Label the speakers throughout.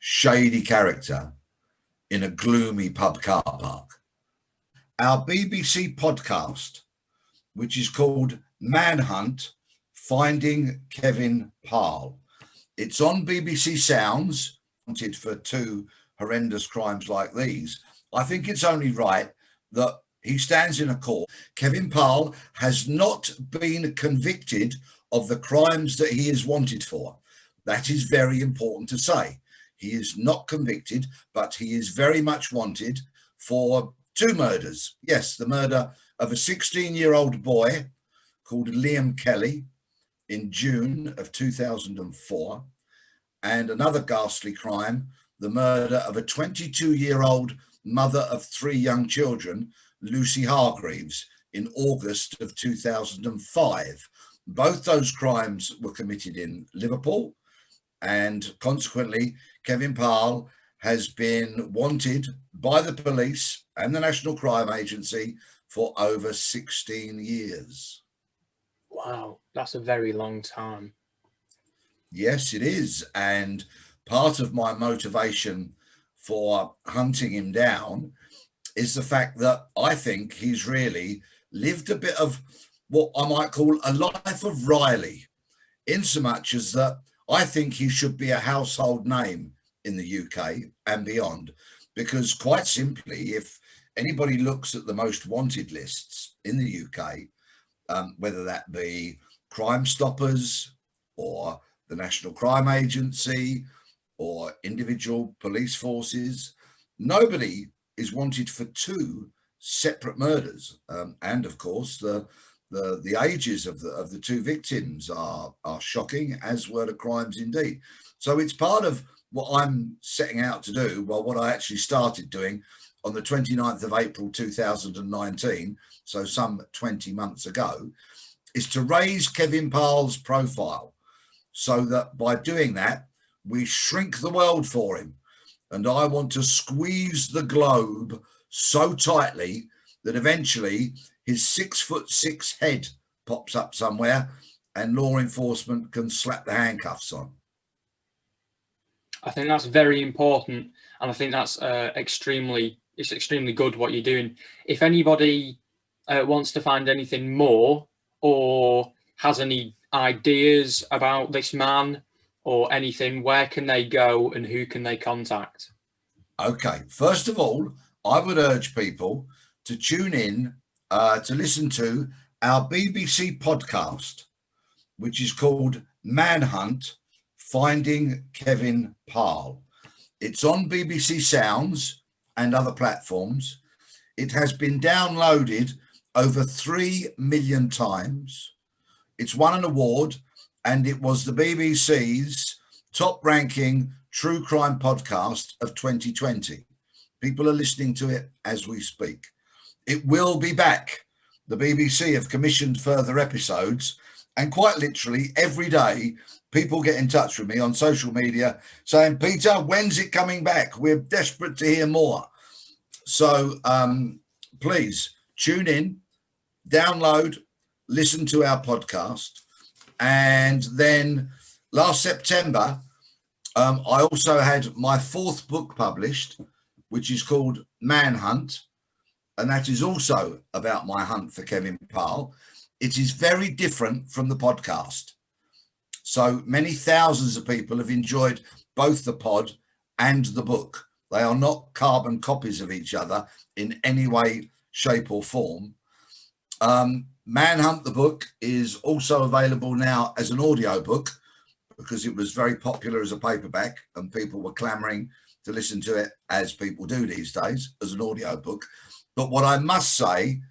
Speaker 1: shady character in a gloomy pub car park. Our BBC podcast, which is called Manhunt, Finding Kevin Parle. It's on BBC Sounds, wanted for two horrendous crimes like these. I think it's only right that he stands in a court. Kevin Parle has not been convicted of the crimes that he is wanted for. That is very important to say. He is not convicted, but he is very much wanted for two murders. Yes, the murder of a 16-year-old boy called Liam Kelly in June of 2004, and another ghastly crime, the murder of a 22-year-old mother of three young children, Lucy Hargreaves, in August of 2005. Both those crimes were committed in Liverpool, and consequently, Kevin Parle has been wanted by the police and the National Crime Agency for over 16 years.
Speaker 2: Wow, that's a very long time.
Speaker 1: Yes, it is. And part of my motivation for hunting him down is the fact that I think he's really lived a bit of what I might call a life of Riley, in so much as that I think he should be a household name in the UK and beyond, because quite simply, if anybody looks at the most wanted lists in the UK, whether that be Crime Stoppers or the National Crime Agency or individual police forces, nobody is wanted for two separate murders. And of course, the ages of the two victims are shocking, as were the crimes indeed. So it's part of what I'm setting out to do, well, what I actually started doing on the 29th of April 2019, so some 20 months ago, is to raise Kevin Parle's profile so that by doing that, we shrink the world for him. And I want to squeeze the globe so tightly that eventually his 6'6" head pops up somewhere and law enforcement can slap the handcuffs on.
Speaker 2: I think that's very important, and I think that's extremely good what you're doing. If anybody wants to find anything more or has any ideas about this man or anything, where can they go and who can they contact?
Speaker 1: Okay, first of all, I would urge people to tune in to listen to our BBC podcast, which is called Manhunt, Finding Kevin Parle. It's on BBC Sounds and other platforms. It has been downloaded over 3 million times. It's won an award, and it was the BBC's top-ranking true crime podcast of 2020. People are listening to it as we speak. It will be back. The BBC have commissioned further episodes, and quite literally every day, people get in touch with me on social media saying, Peter, when's it coming back? We're desperate to hear more. So please tune in, download, listen to our podcast. And then last September, I also had my fourth book published, which is called Manhunt. And that is also about my hunt for Kevin Parle. It is very different from the podcast. So many thousands of people have enjoyed both the pod and the book. They are not carbon copies of each other in any way, shape or form. Manhunt, the book, is also available now as an audio book because it was very popular as a paperback and people were clamoring to listen to it, as people do these days, as an audio book. But what I must say,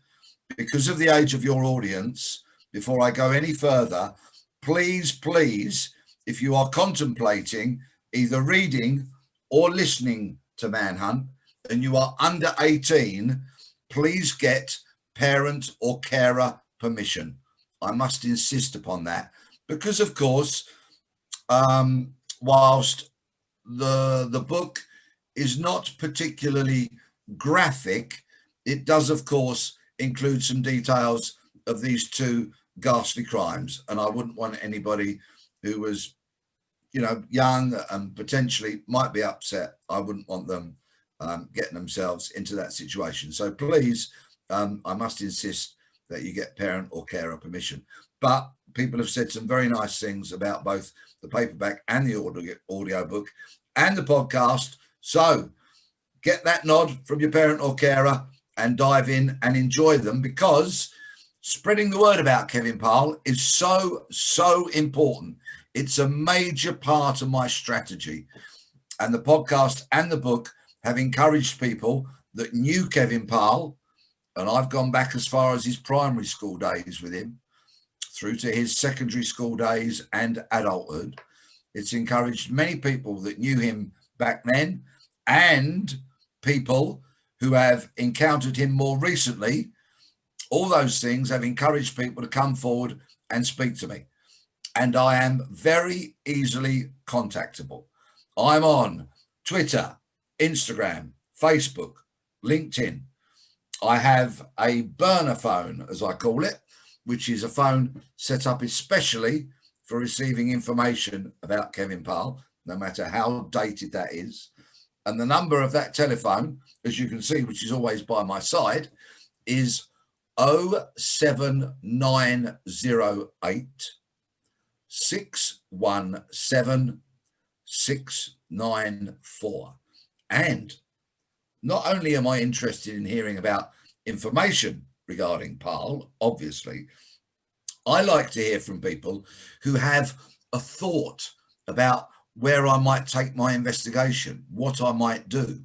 Speaker 1: because of the age of your audience, before I go any further, please, if you are contemplating either reading or listening to Manhunt and you are under 18, please get parent or carer permission. I must insist upon that because, of course, whilst the book is not particularly graphic, it does, of course, include some details of these two ghastly crimes. And I wouldn't want anybody who was young and potentially might be upset. I wouldn't want them getting themselves into that situation. So please, I must insist that you get parent or carer permission. But people have said some very nice things about both the paperback and the audio book and the podcast. So get that nod from your parent or carer and dive in and enjoy them, because spreading the word about Kevin Parle is so, so important. It's a major part of my strategy. And the podcast and the book have encouraged people that knew Kevin Parle, and I've gone back as far as his primary school days with him, through to his secondary school days and adulthood. It's encouraged many people that knew him back then, and people who have encountered him more recently. All those things have encouraged people to come forward and speak to me. And I am very easily contactable. I'm on Twitter, Instagram, Facebook, LinkedIn. I have a burner phone, as I call it, which is a phone set up especially for receiving information about Kevin Parle, no matter how dated that is. And the number of that telephone, as you can see, which is always by my side, is 07908 617 694. And not only am I interested in hearing about information regarding Parle, obviously, I like to hear from people who have a thought about where I might take my investigation, what I might do,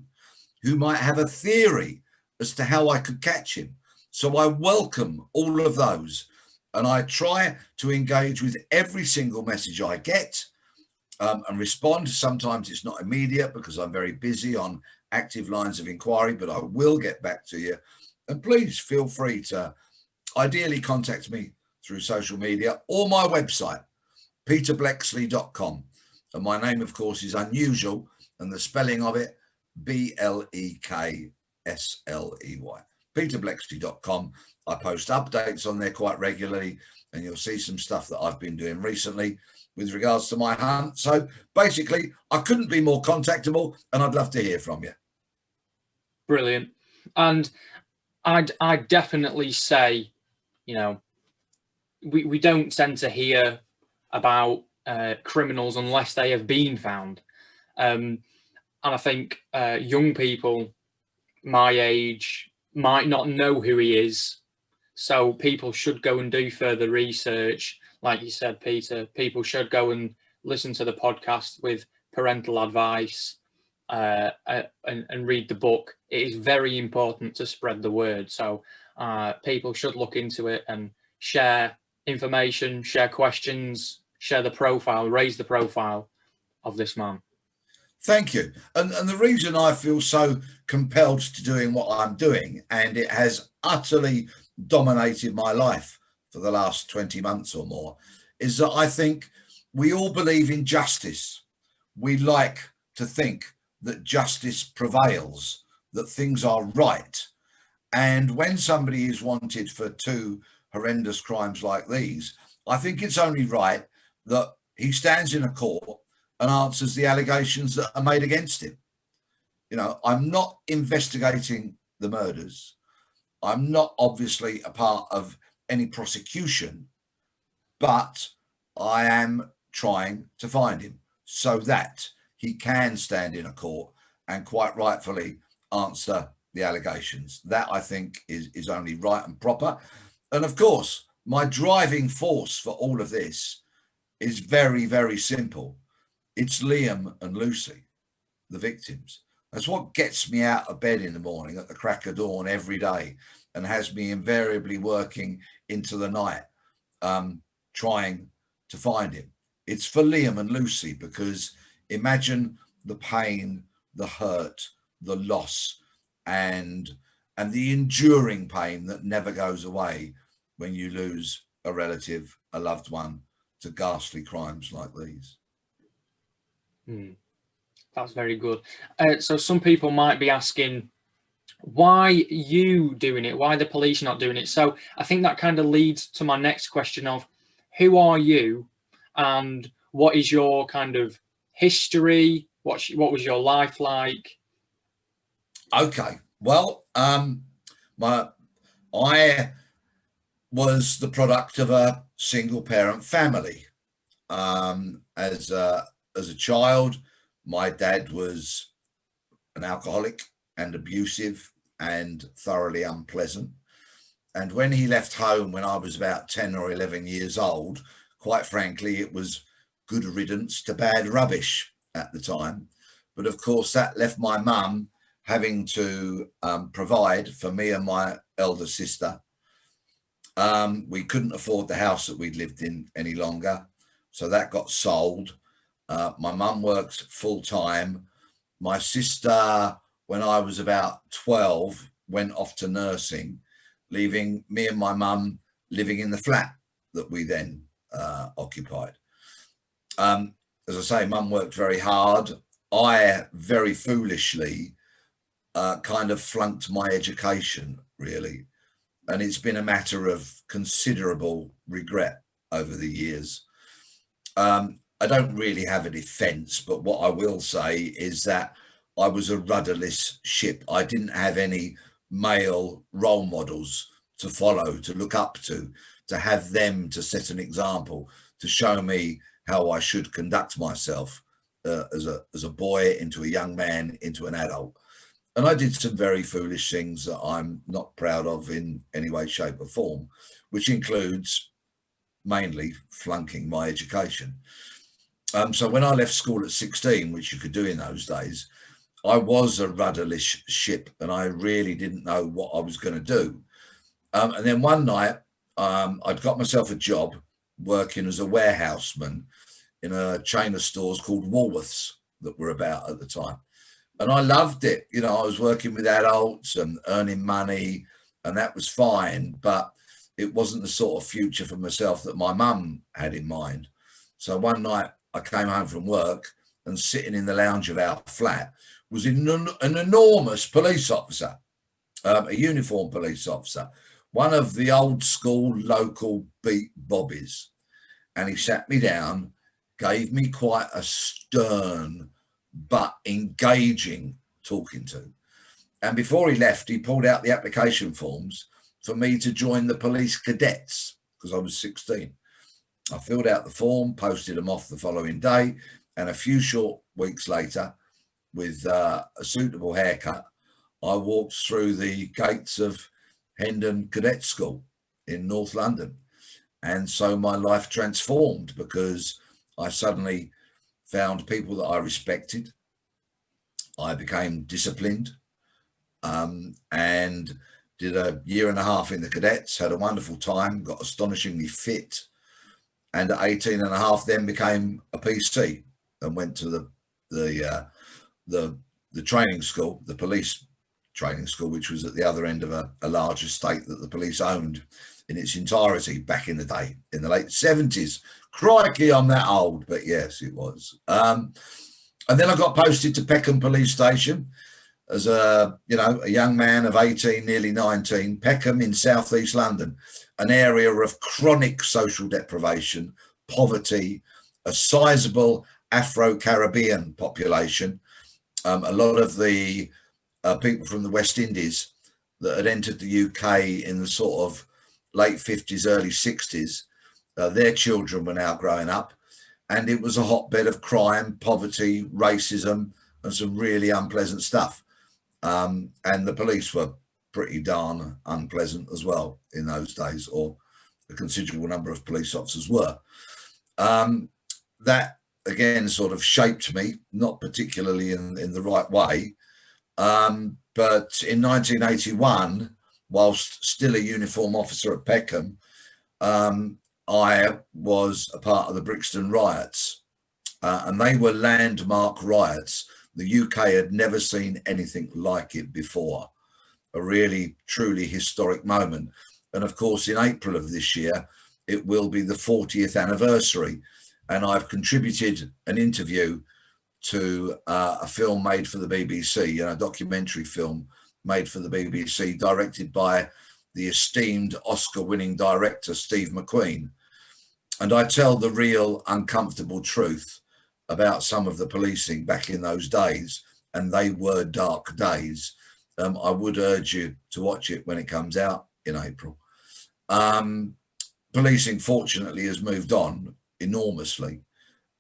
Speaker 1: who might have a theory as to how I could catch him. So I welcome all of those, and I try to engage with every single message I get and respond. Sometimes it's not immediate because I'm very busy on active lines of inquiry, but I will get back to you. And please feel free to ideally contact me through social media or my website, peterbleksley.com. And my name, of course, is unusual, and the spelling of it, Blekssley, peterbleksley.com. I post updates on there quite regularly, and you'll see some stuff that I've been doing recently with regards to my hunt. So basically, I couldn't be more contactable, and I'd love to hear from you.
Speaker 2: Brilliant. And I'd definitely say, we don't tend to hear about criminals unless they have been found. And I think young people my age might not know who he is. So people should go and do further research. Like you said, Peter, people should go and listen to the podcast with parental advice and read the book. It is very important to spread the word. So people should look into it and share information, share questions, share the profile, raise the profile of this man.
Speaker 1: Thank you. And the reason I feel so compelled to doing what I'm doing, and it has utterly dominated my life for the last 20 months or more, is that I think we all believe in justice. We like to think that justice prevails, that things are right. And when somebody is wanted for two horrendous crimes like these, I think it's only right that he stands in a court and answers the allegations that are made against him. I'm not investigating the murders. I'm not obviously a part of any prosecution, but I am trying to find him so that he can stand in a court and quite rightfully answer the allegations. That, I think, is only right and proper. And of course, my driving force for all of this is very, very simple. It's Liam and Lucy, the victims. That's what gets me out of bed in the morning at the crack of dawn every day and has me invariably working into the night, trying to find him. It's for Liam and Lucy, because imagine the pain, the hurt, the loss, and the enduring pain that never goes away when you lose a relative, a loved one, to ghastly crimes like these.
Speaker 2: That's very good. So some people might be asking, why you doing it? Why the police not doing it? So I think that kind of leads to my next question of, who are you and what is your kind of history? What was your life like?
Speaker 1: Okay. Well, I was the product of a single parent family. As a child, my dad was an alcoholic and abusive and thoroughly unpleasant. And when he left home when I was about 10 or 11 years old, quite frankly, it was good riddance to bad rubbish at the time. But of course, that left my mum having to provide for me and my elder sister. We couldn't afford the house that we'd lived in any longer, so that got sold. My mum worked full time. My sister, when I was about 12, went off to nursing, leaving me and my mum living in the flat that we then occupied. As I say, mum worked very hard. I very foolishly kind of flunked my education, really. And it's been a matter of considerable regret over the years. I don't really have a defense, but what I will say is that I was a rudderless ship. I didn't have any male role models to follow, to look up to have them to set an example, to show me how I should conduct myself as a boy, into a young man, into an adult. And I did some very foolish things that I'm not proud of in any way, shape or form, which includes mainly flunking my education. So when I left school at 16, which you could do in those days, I was a rudderless ship and I really didn't know what I was going to do. And then one night, I'd got myself a job working as a warehouseman in a chain of stores called Woolworths that were about at the time. And I loved it. You know, I was working with adults and earning money, and that was fine. But it wasn't the sort of future for myself that my mum had in mind. So one night I came home from work, and sitting in the lounge of our flat was an enormous police officer, a uniformed police officer, one of the old school local beat bobbies. And he sat me down, gave me quite a stern but engaging talking to. And before he left, he pulled out the application forms for me to join the police cadets because I was 16. I filled out the form, posted them off the following day, and a few short weeks later, with a suitable haircut, I walked through the gates of Hendon Cadet School in North London. And so my life transformed because I suddenly found people that I respected. I became disciplined and did a year and a half in the cadets, had a wonderful time, got astonishingly fit. And at 18 and a half, then became a PC and went to the training school, the police training school, which was at the other end of a large estate that the police owned in its entirety back in the day, in the late 70s. Crikey, I'm that old, but yes, it was. And then I got posted to Peckham Police Station as a young man of 18, nearly 19, Peckham in southeast London, an area of chronic social deprivation, poverty, a sizable Afro-Caribbean population. A lot of the people from the West Indies that had entered the UK in the sort of late 50s, early 60s, their children were now growing up. And it was a hotbed of crime, poverty, racism, and some really unpleasant stuff. And the police were pretty darn unpleasant as well in those days, or a considerable number of police officers were. That, again, sort of shaped me, not particularly in the right way. But in 1981, whilst still a uniform officer at Peckham, I was a part of the Brixton riots, and they were landmark riots. The UK had never seen anything like it before, a really, truly historic moment. And of course, in April of this year, it will be the 40th anniversary. And I've contributed an interview to a film made for the BBC, a documentary film made for the BBC, directed by the esteemed Oscar-winning director, Steve McQueen. And I tell the real uncomfortable truth about some of the policing back in those days, and they were dark days. I would urge you to watch it when it comes out in April. Policing, fortunately, has moved on enormously,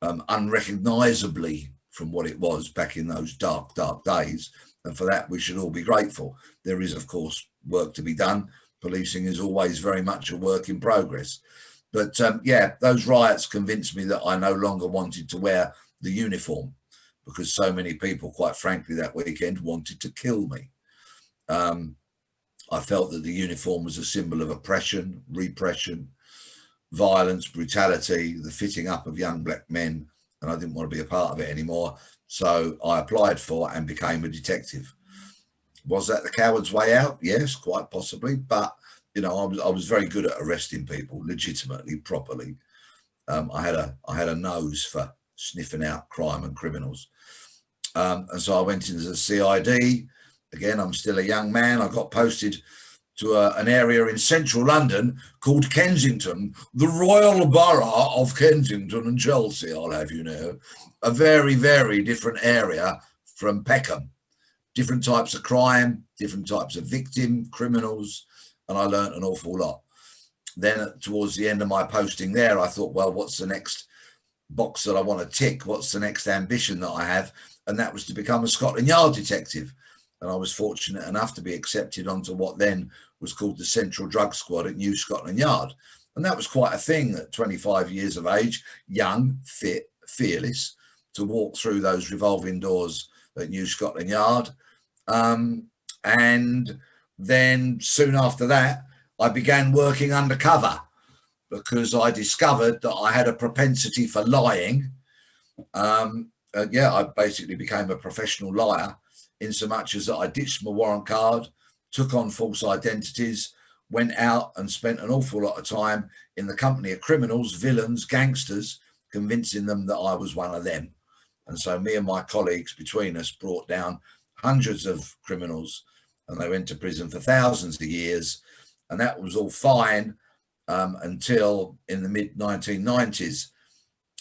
Speaker 1: unrecognisably from what it was back in those dark, dark days. And for that, we should all be grateful. There is, of course, work to be done. Policing is always very much a work in progress. But yeah, those riots convinced me that I no longer wanted to wear the uniform, because so many people, quite frankly, that weekend wanted to kill me. I felt that the uniform was a symbol of oppression, repression, violence, brutality, the fitting up of young black men, and I didn't want to be a part of it anymore. So I applied for and became a detective. Was that the coward's way out? Yes, quite possibly. But, you know, I was very good at arresting people legitimately, properly. I had a nose for sniffing out crime and criminals. And so I went into the CID. Again, I'm still a young man. I got posted to an area in central London called Kensington, the Royal Borough of Kensington and Chelsea, I'll have you know. A very, very different area from Peckham. Different types of crime, different types of victim, criminals, and I learned an awful lot. Then towards the end of my posting there, I thought, well, what's the next box that I want to tick? What's the next ambition that I have? And that was to become a Scotland Yard detective. And I was fortunate enough to be accepted onto what then was called the Central Drug Squad at New Scotland Yard. And that was quite a thing at 25 years of age, young, fit, fearless, to walk through those revolving doors at New Scotland Yard. And then soon after that, I began working undercover because I discovered that I had a propensity for lying. I basically became a professional liar, in so much as that I ditched my warrant card, took on false identities, went out and spent an awful lot of time in the company of criminals, villains, gangsters, convincing them that I was one of them. And so me and my colleagues between us brought down hundreds of criminals, and they went to prison for thousands of years. And that was all fine until in the mid-1990s,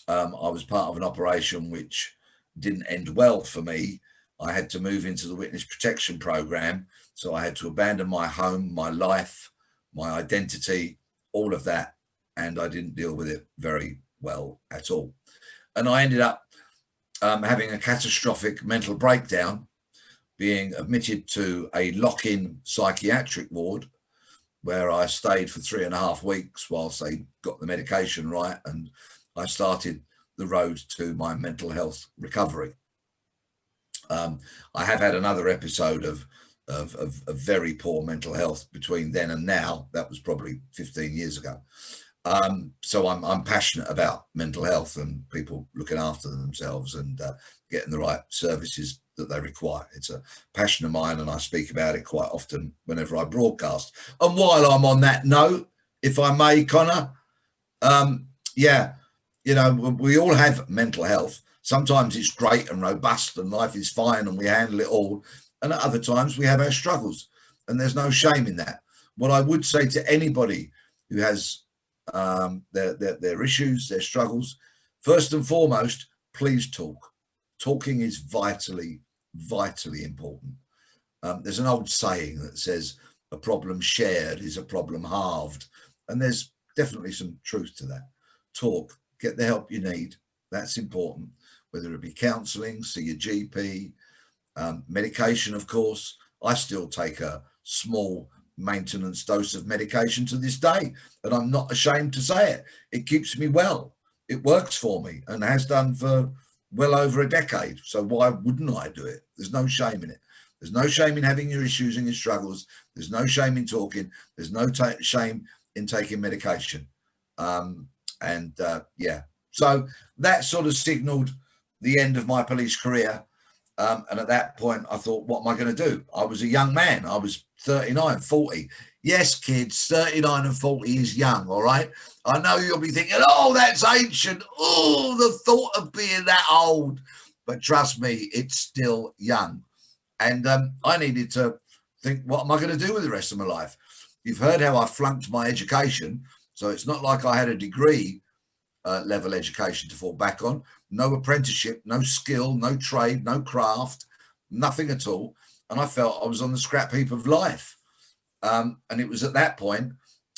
Speaker 1: I was part of an operation which didn't end well for me. I had to move into the witness protection program. So I had to abandon my home, my life, my identity, all of that. And I didn't deal with it very well at all. And I ended up having a catastrophic mental breakdown, being admitted to a lock-in psychiatric ward where I stayed for 3.5 weeks whilst they got the medication right. And I started the road to my mental health recovery. I have had another episode of very poor mental health between then and now. That was probably 15 years ago. So I'm passionate about mental health and people looking after themselves and getting the right services that they require. It's a passion of mine, and I speak about it quite often whenever I broadcast. And while I'm on that note, if I may, Connor, you know, we all have mental health. Sometimes it's great and robust and life is fine and we handle it all. And at other times we have our struggles, and there's no shame in that. What I would say to anybody who has their issues, their struggles, first and foremost, please talk. Talking is vitally, vitally important. There's an old saying that says a problem shared is a problem halved. And there's definitely some truth to that. Talk, get the help you need. That's important. Whether it be counselling, see your GP, medication, of course. I still take a small maintenance dose of medication to this day, and I'm not ashamed to say it. It keeps me well. It works for me and has done for well over a decade. So why wouldn't I do it? There's no shame in it. There's no shame in having your issues and your struggles. There's no shame in talking. There's no shame in taking medication. So that sort of signaled the end of my police career. And at that point, I thought, what am I going to do? I was a young man. I was 39, 40. Yes, kids, 39 and 40 is young, all right? I know you'll be thinking, oh, that's ancient. Oh, the thought of being that old. But trust me, it's still young. And I needed to think, what am I going to do with the rest of my life? You've heard how I flunked my education. So it's not like I had a degree level education to fall back on, no apprenticeship, no skill, no trade, no craft, nothing at all. And I felt I was on the scrap heap of life. And it was at that point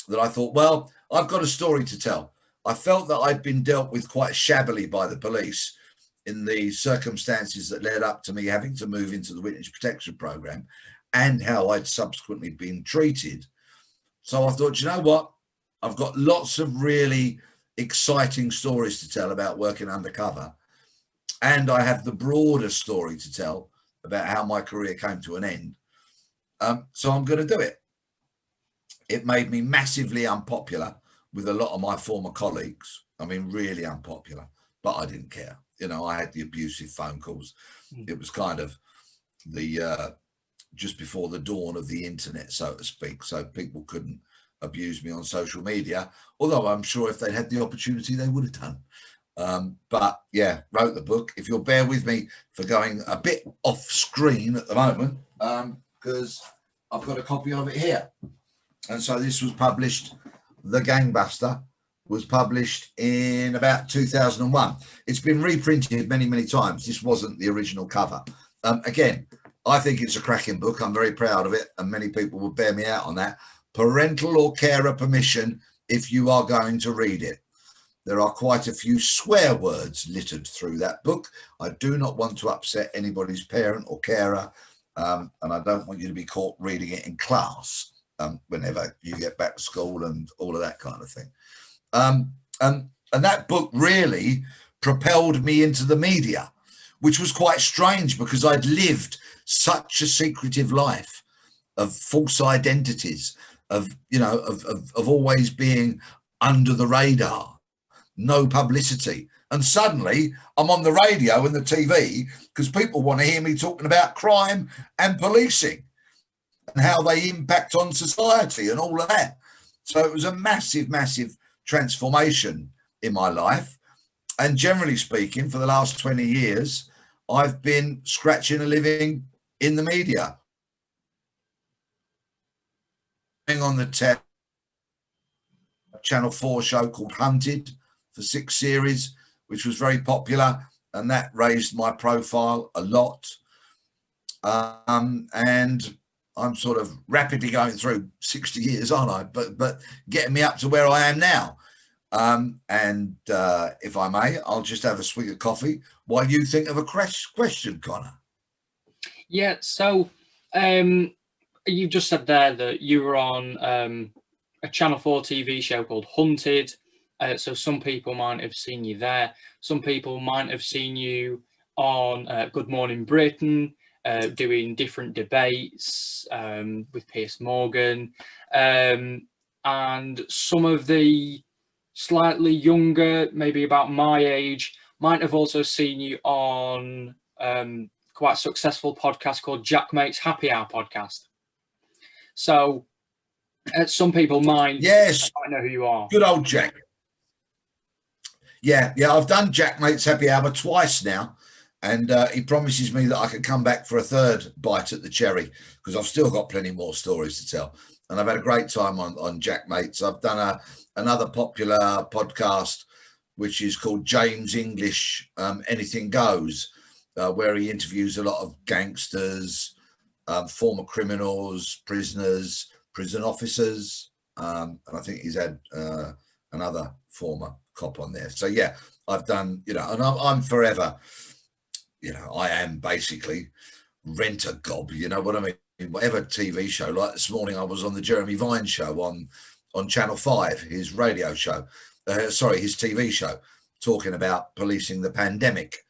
Speaker 1: that I thought, well, I've got a story to tell. I felt that I'd been dealt with quite shabbily by the police in the circumstances that led up to me having to move into the witness protection program, and how I'd subsequently been treated. So I thought, you know what? I've got lots of really exciting stories to tell about working undercover. And I have the broader story to tell about how my career came to an end. So I'm going to do it. It made me massively unpopular with a lot of my former colleagues. I mean, really unpopular, but I didn't care. You know, I had the abusive phone calls. It was kind of the just before the dawn of the internet, so to speak. So people couldn't abuse me on social media, although I'm sure if they'd had the opportunity, they would have done. But yeah, wrote the book. If you'll bear with me for going a bit off screen at the moment, because I've got a copy of it here. And so this was published, The Gangbuster was published in about 2001. It's been reprinted many, many times. This wasn't the original cover. Again, I think it's a cracking book. I'm very proud of it, and many people will bear me out on that. Parental or carer permission if you are going to read it. There are quite a few swear words littered through that book. I do not want to upset anybody's parent or carer, and I don't want you to be caught reading it in class whenever you get back to school and all of that kind of thing. And that book really propelled me into the media, which was quite strange because I'd lived such a secretive life of false identities, of always being under the radar, no publicity. And suddenly I'm on the radio and the TV because people want to hear me talking about crime and policing and how they impact on society and all of that. So it was a massive, massive transformation in my life. And generally speaking, for the last 20 years, I've been scratching a living in the media. On the Channel 4 show called Hunted for 6 series, which was very popular, and that raised my profile a lot. And I'm sort of rapidly going through 60 years, aren't I? But getting me up to where I am now. If I may, I'll just have a swig of coffee while you think of a question, Connor.
Speaker 2: Yeah, so you just said there that you were on a Channel 4 TV show called Hunted. So some people might have seen you there. Some people might have seen you on Good Morning Britain, doing different debates with Piers Morgan. And some of the slightly younger, maybe about my age, might have also seen you on quite a successful podcast called Jack Mate's Happy Hour podcast. So some people might know who you are.
Speaker 1: Good old Jack. Yeah, I've done Jack Mate's Happy Hour twice now, and he promises me that I can come back for a third bite at the cherry because I've still got plenty more stories to tell. And I've had a great time on Jack Mate's. I've done another popular podcast, which is called James English Anything Goes, where he interviews a lot of gangsters, former criminals, prisoners, prison officers. And I think he's had another former cop on there. So, yeah, I've done, and I'm forever, I am basically rent-a-gob, you know what I mean? Whatever TV show, like this morning I was on the Jeremy Vine show on Channel 5, his radio show, his TV show, talking about policing the pandemic.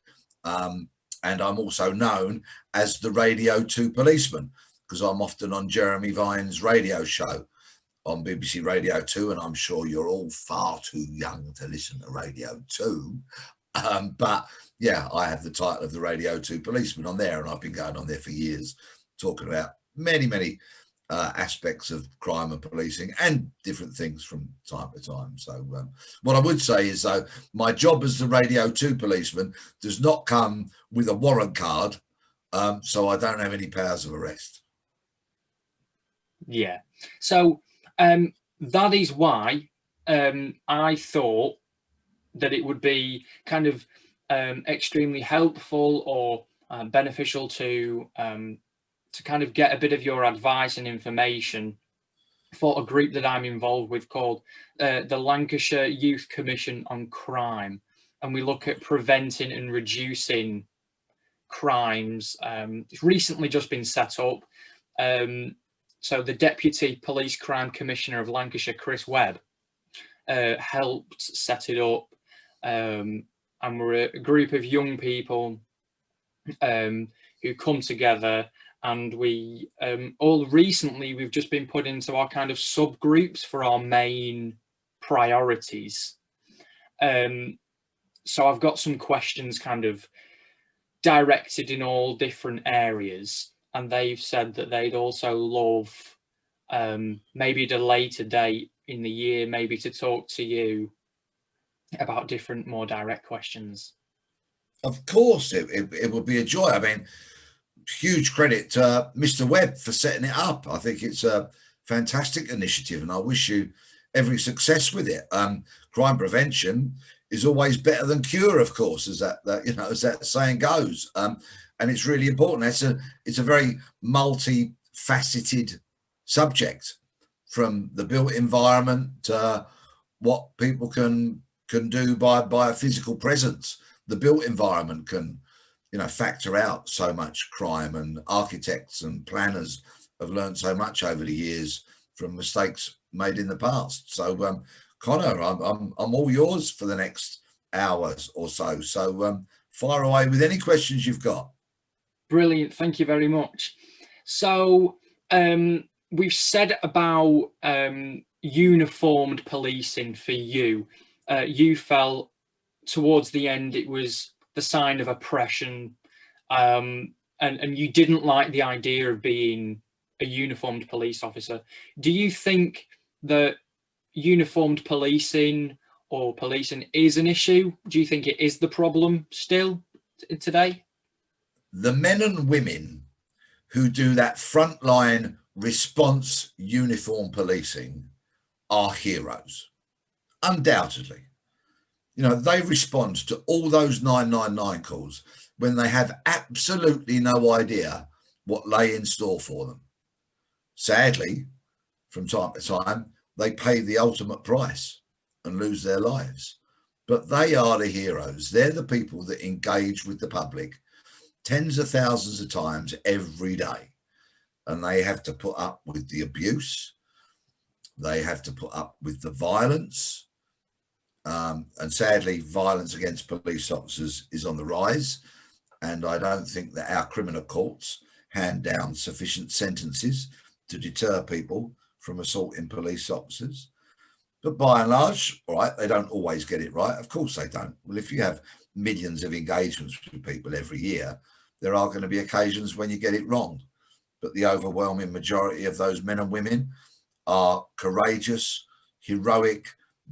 Speaker 1: And I'm also known as the Radio 2 policeman because I'm often on Jeremy Vine's radio show on BBC Radio 2, and I'm sure you're all far too young to listen to Radio 2. But yeah, I have the title of the Radio 2 policeman on there, and I've been going on there for years talking about many aspects of crime and policing and different things from time to time. So what I would say is, though, my job as the Radio 2 policeman does not come with a warrant card, so I don't have any powers of arrest.
Speaker 2: Yeah. So that is why I thought that it would be kind of extremely helpful or beneficial to kind of get a bit of your advice and information for a group that I'm involved with called the Lancashire Youth Commission on Crime. And we look at preventing and reducing crimes. It's recently just been set up. So the Deputy Police Crime Commissioner of Lancashire, Chris Webb, helped set it up. And we're a group of young people who come together, and we all recently we've just been put into our kind of subgroups for our main priorities. So I've got some questions kind of directed in all different areas, and they've said that they'd also love maybe at a later date in the year maybe to talk to you about different more direct questions.
Speaker 1: Of course, it would be a joy. I mean, huge credit to Mr. Webb for setting it up. I think it's a fantastic initiative, and I wish you every success with it. Crime prevention is always better than cure, of course, as that as that saying goes. And it's really important. It's a very multifaceted subject, from the built environment to what people can do by a physical presence. The built environment can, factor out so much crime, and architects and planners have learned so much over the years from mistakes made in the past. So, Connor, I'm all yours for the next hours or so. So, fire away with any questions you've got.
Speaker 2: Brilliant, thank you very much. So, we've said about uniformed policing for you. You felt towards the end it was the sign of oppression, and you didn't like the idea of being a uniformed police officer. Do you think that uniformed policing or policing is an issue? Do you think it is the problem still today?
Speaker 1: The men and women who do that frontline response uniform policing are heroes, undoubtedly. They respond to all those 999 calls when they have absolutely no idea what lay in store for them. Sadly, from time to time, they pay the ultimate price and lose their lives. But they are the heroes. They're the people that engage with the public tens of thousands of times every day. And they have to put up with the abuse. They have to put up with the violence. And sadly, violence against police officers is on the rise. And I don't think that our criminal courts hand down sufficient sentences to deter people from assaulting police officers. But by and large, all right, they don't always get it right. Of course they don't. Well, if you have millions of engagements with people every year, there are going to be occasions when you get it wrong. But the overwhelming majority of those men and women are courageous, heroic,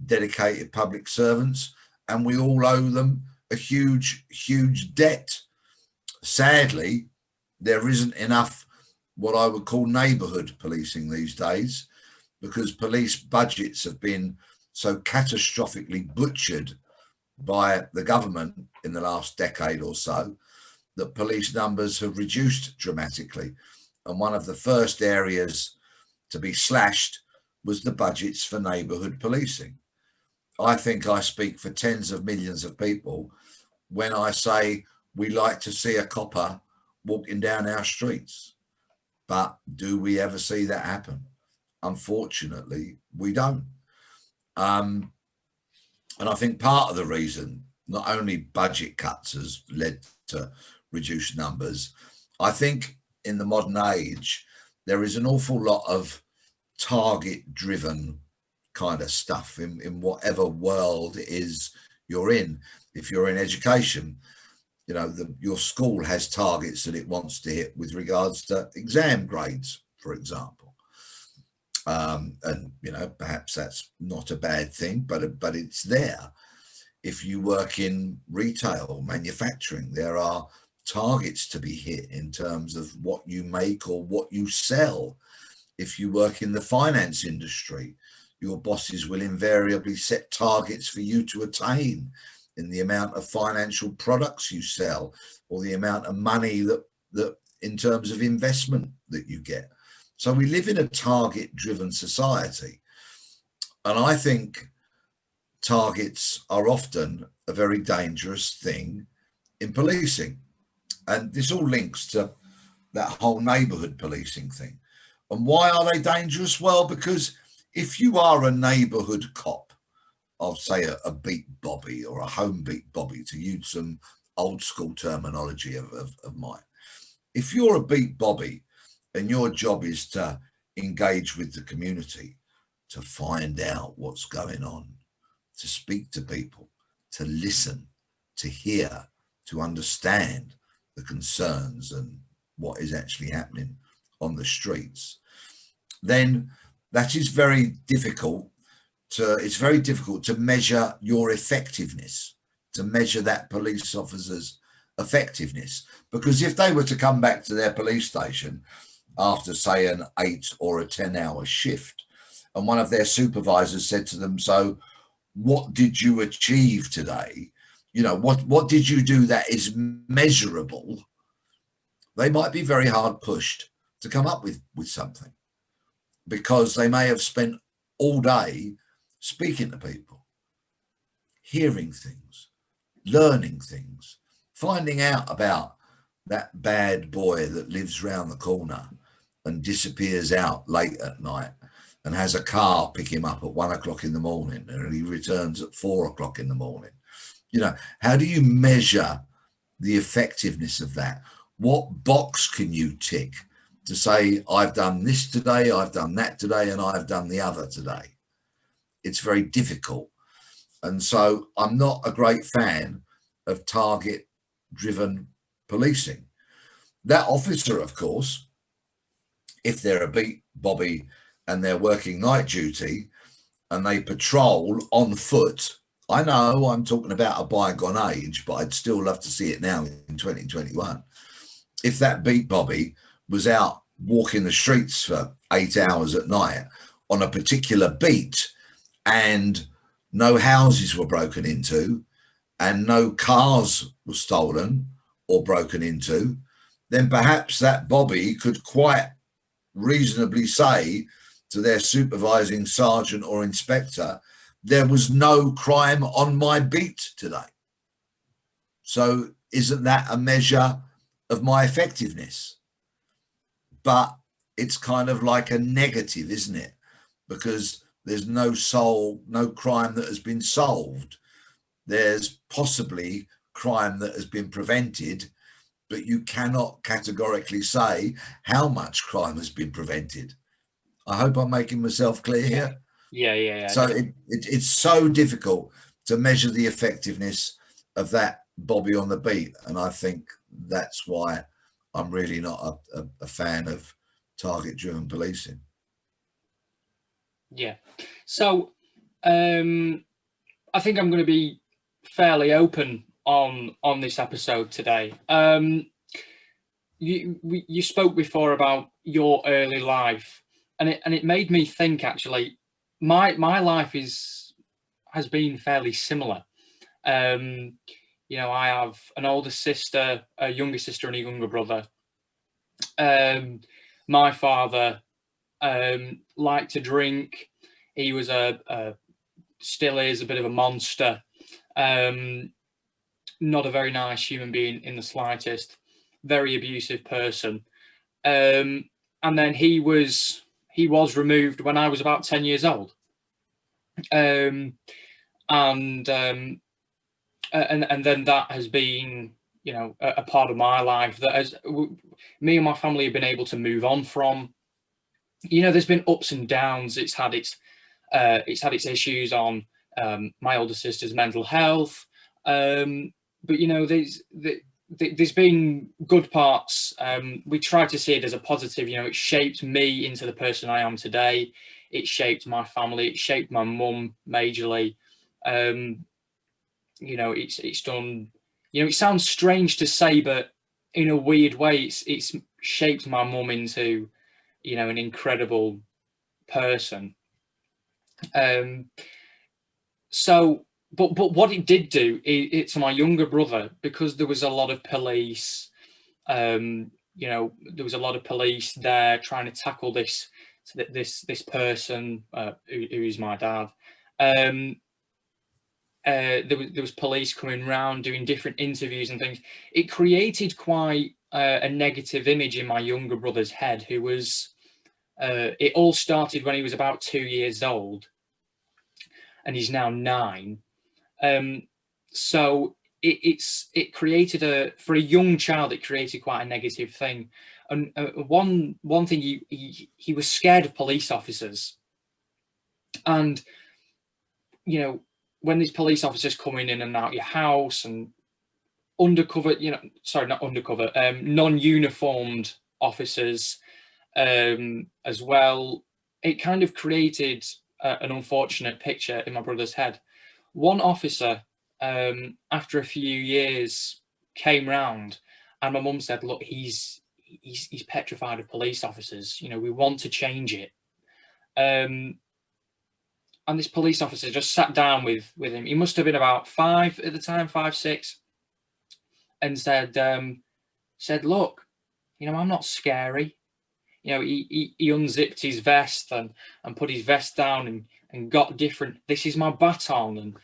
Speaker 1: dedicated public servants, and we all owe them a huge, huge debt. Sadly, there isn't enough what I would call neighbourhood policing these days, because police budgets have been so catastrophically butchered by the government in the last decade or so that police numbers have reduced dramatically. And one of the first areas to be slashed was the budgets for neighbourhood policing. I think I speak for tens of millions of people when I say we like to see a copper walking down our streets. But do we ever see that happen? Unfortunately, we don't. And I think part of the reason, not only budget cuts has led to reduced numbers, I think in the modern age, there is an awful lot of target-driven kind of stuff in whatever world it is you're in. If you're in education, your school has targets that it wants to hit with regards to exam grades, for example. And perhaps that's not a bad thing, but it's there. If you work in retail, manufacturing, there are targets to be hit in terms of what you make or what you sell. If you work in the finance industry, your bosses will invariably set targets for you to attain in the amount of financial products you sell, or the amount of money that in terms of investment that you get. So we live in a target-driven society. And I think targets are often a very dangerous thing in policing. And this all links to that whole neighbourhood policing thing. And why are they dangerous? Well, because if you are a neighbourhood cop, I'll say a beat bobby or a home beat bobby, to use some old school terminology of mine. If you're a beat bobby and your job is to engage with the community, to find out what's going on, to speak to people, to listen, to hear, to understand the concerns and what is actually happening on the streets, then that is very difficult it's very difficult to measure your effectiveness, to measure that police officer's effectiveness. Because if they were to come back to their police station after, say, an 8 or a 10-hour shift, and one of their supervisors said to them, so what did you achieve today? You know, what did you do that is measurable? They might be very hard pushed to come up with something, because they may have spent all day speaking to people, hearing things, learning things, finding out about that bad boy that lives round the corner and disappears out late at night and has a car pick him up at 1 o'clock in the morning and he returns at 4 o'clock in the morning. You know, how do you measure the effectiveness of that? What box can you tick to say, I've done this today, I've done that today, and I've done the other today? It's very difficult. And so I'm not a great fan of target-driven policing. That officer, of course, if they're a beat bobby and they're working night duty and they patrol on foot, I know I'm talking about a bygone age, but I'd still love to see it now in 2021. If that beat bobby was out walking the streets for 8 hours at night on a particular beat, and no houses were broken into and no cars were stolen or broken into, then perhaps that bobby could quite reasonably say to their supervising sergeant or inspector, there was no crime on my beat today. So isn't that a measure of my effectiveness? But it's kind of like a negative, isn't it? Because there's no crime that has been solved. There's possibly crime that has been prevented, but you cannot categorically say how much crime has been prevented. I hope I'm making myself clear here.
Speaker 2: Yeah.
Speaker 1: So it's so difficult to measure the effectiveness of that bobby on the beat. And I think that's why I'm really not a fan of target-driven policing.
Speaker 2: Yeah. So I think I'm going to be fairly open on this episode today. You spoke before about your early life, and it made me think, actually, my life has been fairly similar. You know, I have an older sister, a younger sister, and a younger brother. My father liked to drink. He was still is a bit of a monster. Not a very nice human being in the slightest. Very abusive person. And then he was removed when I was about 10 years old. And then that has been, you know, a part of my life that has me and my family have been able to move on from. You know, there's been ups and downs. It's had its issues on my older sister's mental health, but you know, there's been good parts. We try to see it as a positive. You know, it shaped me into the person I am today. It shaped my family. It shaped my mum majorly. You know, it's done. You know, it sounds strange to say, but in a weird way, it's shaped my mum into, you know, an incredible person. So, but what it did do, it to my younger brother, because there was a lot of police, you know, there was a lot of police there trying to tackle this person who is my dad. There was police coming round doing different interviews and things. It created quite a negative image in my younger brother's head, who was. It all started when he was about 2 years old, and he's now 9. So it created for a young child, it created quite a negative thing. And one thing, he was scared of police officers, and you know, when these police officers coming in and out your house, and undercover, not undercover, non-uniformed officers as well, it kind of created an unfortunate picture in my brother's head. One officer, after a few years, came round, and my mum said, "Look, he's petrified of police officers. You know, we want to change it." And this police officer just sat down with him. He must have been about 5 at the time, 5, 6, and said, "Look, you know, I'm not scary." You know, he unzipped his vest and put his vest down and got different. "This is my baton,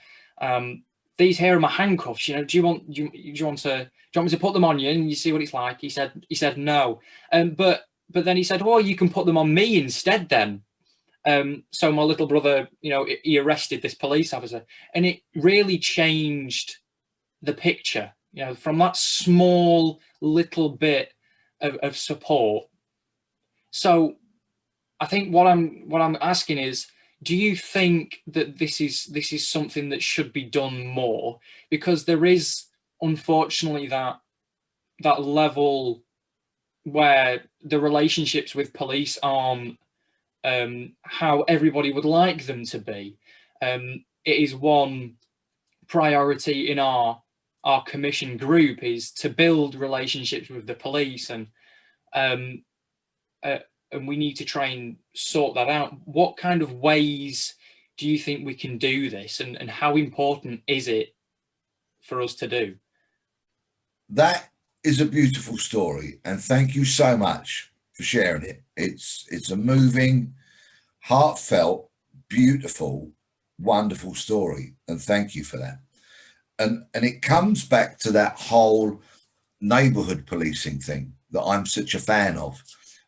Speaker 2: and these here are my handcuffs. You know, do you want me to put them on you and you see what it's like?" He said no, but then he said, "Oh, you can put them on me instead then." So my little brother, you know, he arrested this police officer, and it really changed the picture. You know, from that small little bit of support. So I think what I'm asking is, do you think that this is something that should be done more? Because there is, unfortunately, that level where the relationships with police aren't how everybody would like them to be. It is one priority in our commission group, is to build relationships with the police, and we need to try and sort that out. What kind of ways do you think we can do this, and how important is it for us to do?
Speaker 1: That is a beautiful story, and thank you so much for sharing it. It's a moving, heartfelt, beautiful, wonderful story, and thank you for that. And it comes back to that whole neighbourhood policing thing that I'm such a fan of,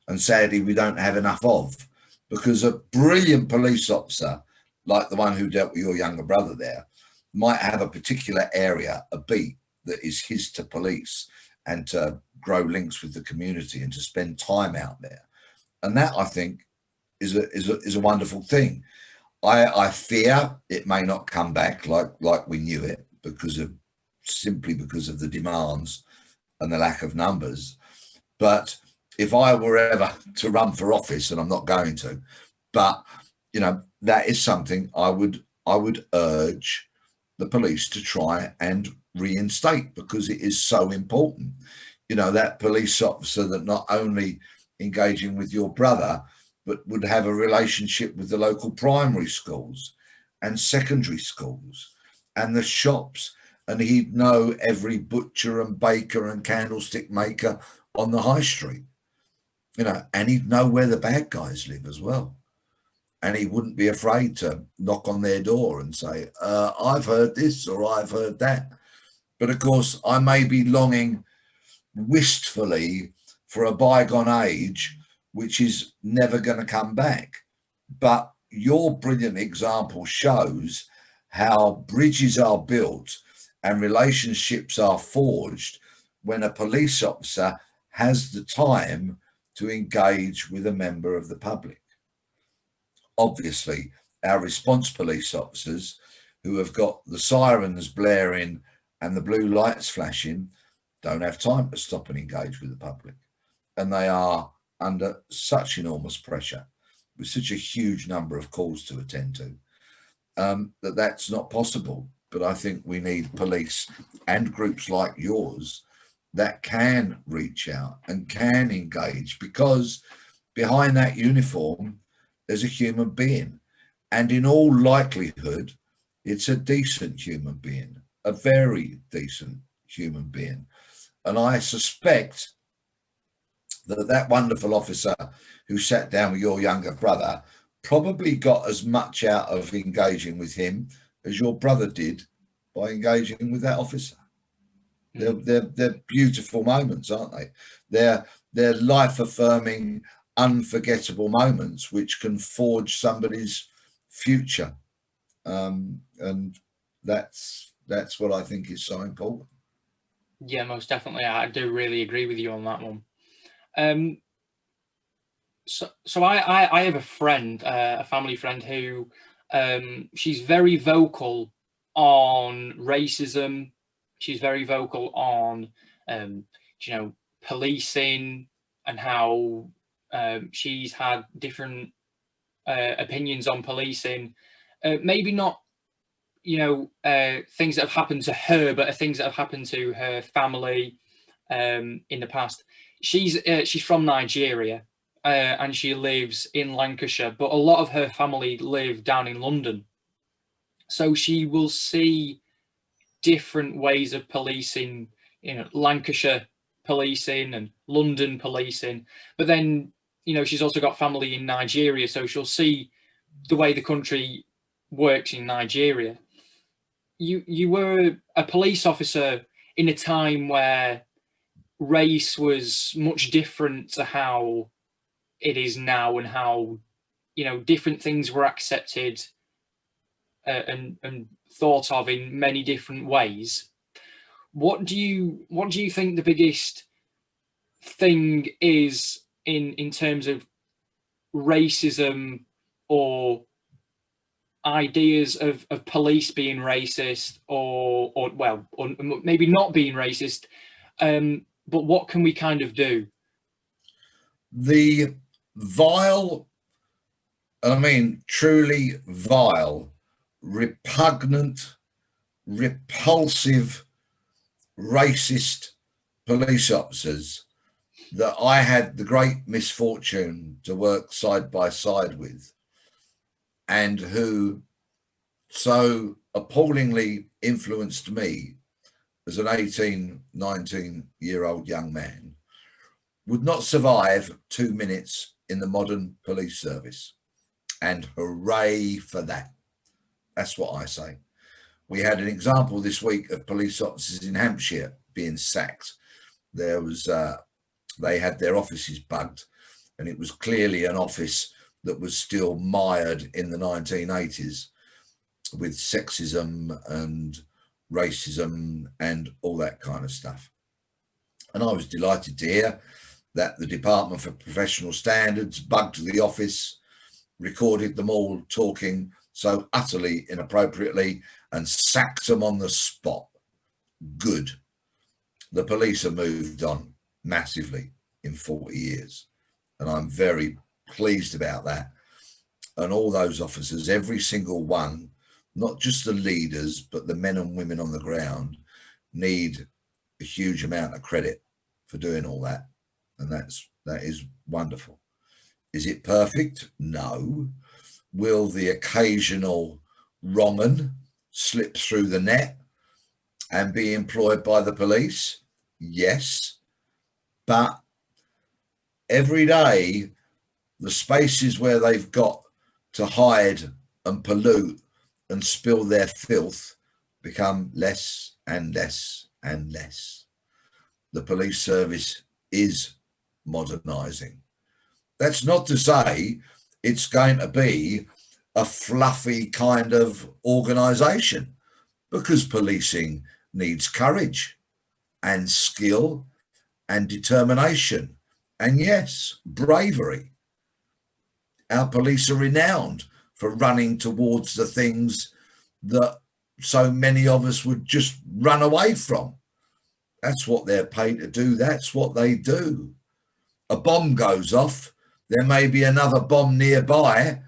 Speaker 1: and sadly we don't have enough of, because a brilliant police officer like the one who dealt with your younger brother there might have a particular area, a beat, that is his to police and to grow links with the community and to spend time out there. And that, I think, is a wonderful thing. I fear it may not come back like we knew it, simply because of the demands and the lack of numbers. But if I were ever to run for office, and I'm not going to, but you know, that is something I would urge the police to try and reinstate, because it is so important. You know, that police officer that not only engaging with your brother, but would have a relationship with the local primary schools and secondary schools and the shops, and he'd know every butcher and baker and candlestick maker on the high street, you know, and he'd know where the bad guys live as well. And he wouldn't be afraid to knock on their door and say, "I've heard this," or "I've heard that." But of course, I may be longing wistfully for a bygone age, which is never going to come back. But your brilliant example shows how bridges are built and relationships are forged when a police officer has the time to engage with a member of the public. Obviously, our response police officers, who have got the sirens blaring and the blue lights flashing, don't have time to stop and engage with the public. And they are under such enormous pressure, with such a huge number of calls to attend to, that's not possible. But I think we need police and groups like yours that can reach out and can engage, because behind that uniform, there's a human being. And in all likelihood, it's a decent human being, a very decent human being. And I suspect that that wonderful officer who sat down with your younger brother probably got as much out of engaging with him as your brother did by engaging with that officer. They're beautiful moments, aren't they? They're life-affirming, unforgettable moments which can forge somebody's future. And that's what I think is so important.
Speaker 2: Yeah, most definitely. I do really agree with you on that one. So I have a friend, a family friend who she's very vocal on racism. She's very vocal on policing, and how she's had different opinions on policing. Maybe not things that have happened to her, but things that have happened to her family in the past. She's from Nigeria, and she lives in Lancashire, but a lot of her family live down in London. So she will see different ways of policing, Lancashire policing and London policing. But then, she's also got family in Nigeria, so she'll see the way the country works in Nigeria. You were a police officer in a time where race was much different to how it is now, and how different things were accepted and thought of in many different ways. What do you think the biggest thing is in terms of racism, or ideas of police being racist, or maybe not being racist, but what can we kind of do?
Speaker 1: The vile, I mean truly vile, repugnant, repulsive, racist police officers that I had the great misfortune to work side by side with, and who so appallingly influenced me as an 18, 19-year-old young man, would not survive 2 minutes in the modern police service. And hooray for that. That's what I say. We had an example this week of police officers in Hampshire being sacked. There was, they had their offices bugged, and it was clearly an office that was still mired in the 1980s with sexism and racism and all that kind of stuff. And I was delighted to hear that the Department for Professional Standards bugged the office, recorded them all talking so utterly inappropriately, and sacked them on the spot. Good. The police have moved on massively in 40 years, and I'm very pleased about that. And all those officers, every single one, not just the leaders, but the men and women on the ground, need a huge amount of credit for doing all that. And that is wonderful. Is it perfect? No. Will the occasional wrong 'un slip through the net and be employed by the police? Yes. But every day, the spaces where they've got to hide and pollute and spill their filth become less and less and less. The police service is modernising. That's not to say it's going to be a fluffy kind of organisation, because policing needs courage and skill and determination and, yes, bravery. Our police are renowned for running towards the things that so many of us would just run away from. That's what they're paid to do. That's what they do. A bomb goes off, there may be another bomb nearby.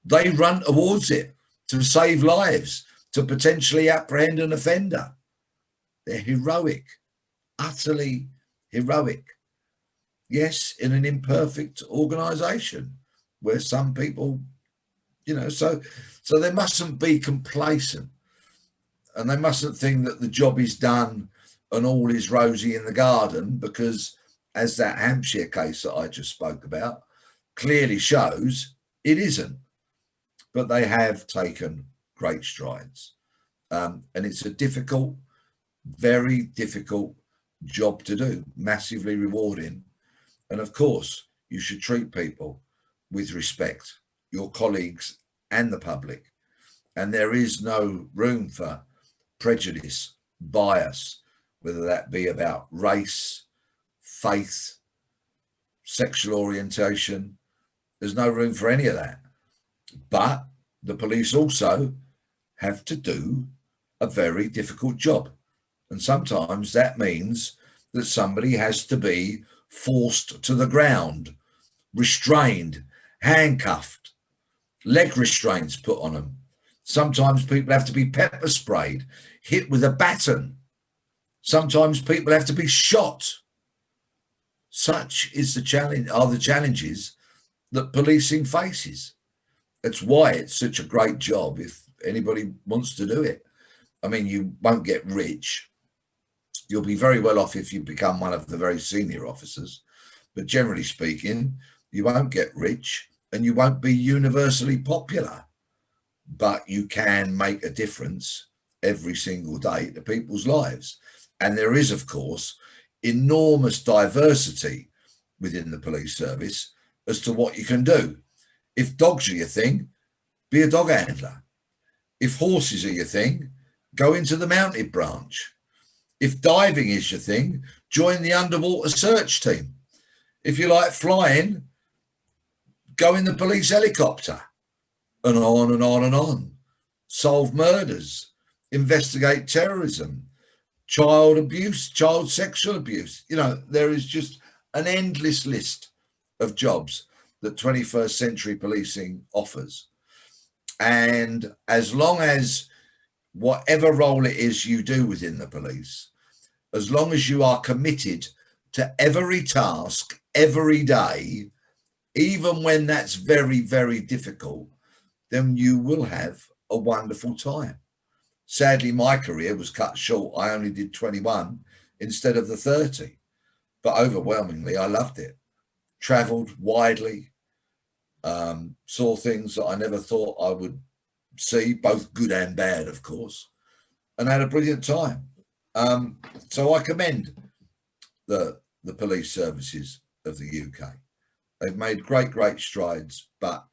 Speaker 1: They run towards it to save lives, to potentially apprehend an offender. They're heroic, utterly heroic. Yes, in an imperfect organisation where some people, So they mustn't be complacent, and they mustn't think that the job is done and all is rosy in the garden, because as that Hampshire case that I just spoke about clearly shows, it isn't. But they have taken great strides. And it's a difficult, very difficult job to do, massively rewarding. And of course, you should treat people with respect, your colleagues and the public. And there is no room for prejudice, bias, whether that be about race, faith, sexual orientation. There's no room for any of that. But the police also have to do a very difficult job. And sometimes that means that somebody has to be forced to the ground, restrained, handcuffed, leg restraints put on them. Sometimes people have to be pepper sprayed, hit with a baton. Sometimes people have to be shot. Such is the challenges that policing faces. That's why it's such a great job if anybody wants to do it. I mean, you won't get rich. You'll be very well off if you become one of the very senior officers. But generally speaking, you won't get rich and you won't be universally popular. But you can make a difference every single day to people's lives. And there is, of course, enormous diversity within the police service as to what you can do. If dogs are your thing, be a dog handler. If horses are your thing, go into the mounted branch. If diving is your thing, join the underwater search team. If you like flying, go in the police helicopter. And on and on and on. Solve murders, investigate terrorism, child abuse, child sexual abuse. There is just an endless list of jobs that 21st century policing offers. And as long as whatever role it is you do within the police, as long as you are committed to every task, every day, even when that's very, very difficult, then you will have a wonderful time. Sadly, my career was cut short. I only did 21 instead of the 30. But overwhelmingly, I loved it. Travelled widely, saw things that I never thought I would see, both good and bad, of course, and had a brilliant time. So I commend the police services of the UK. They've made great, great strides, but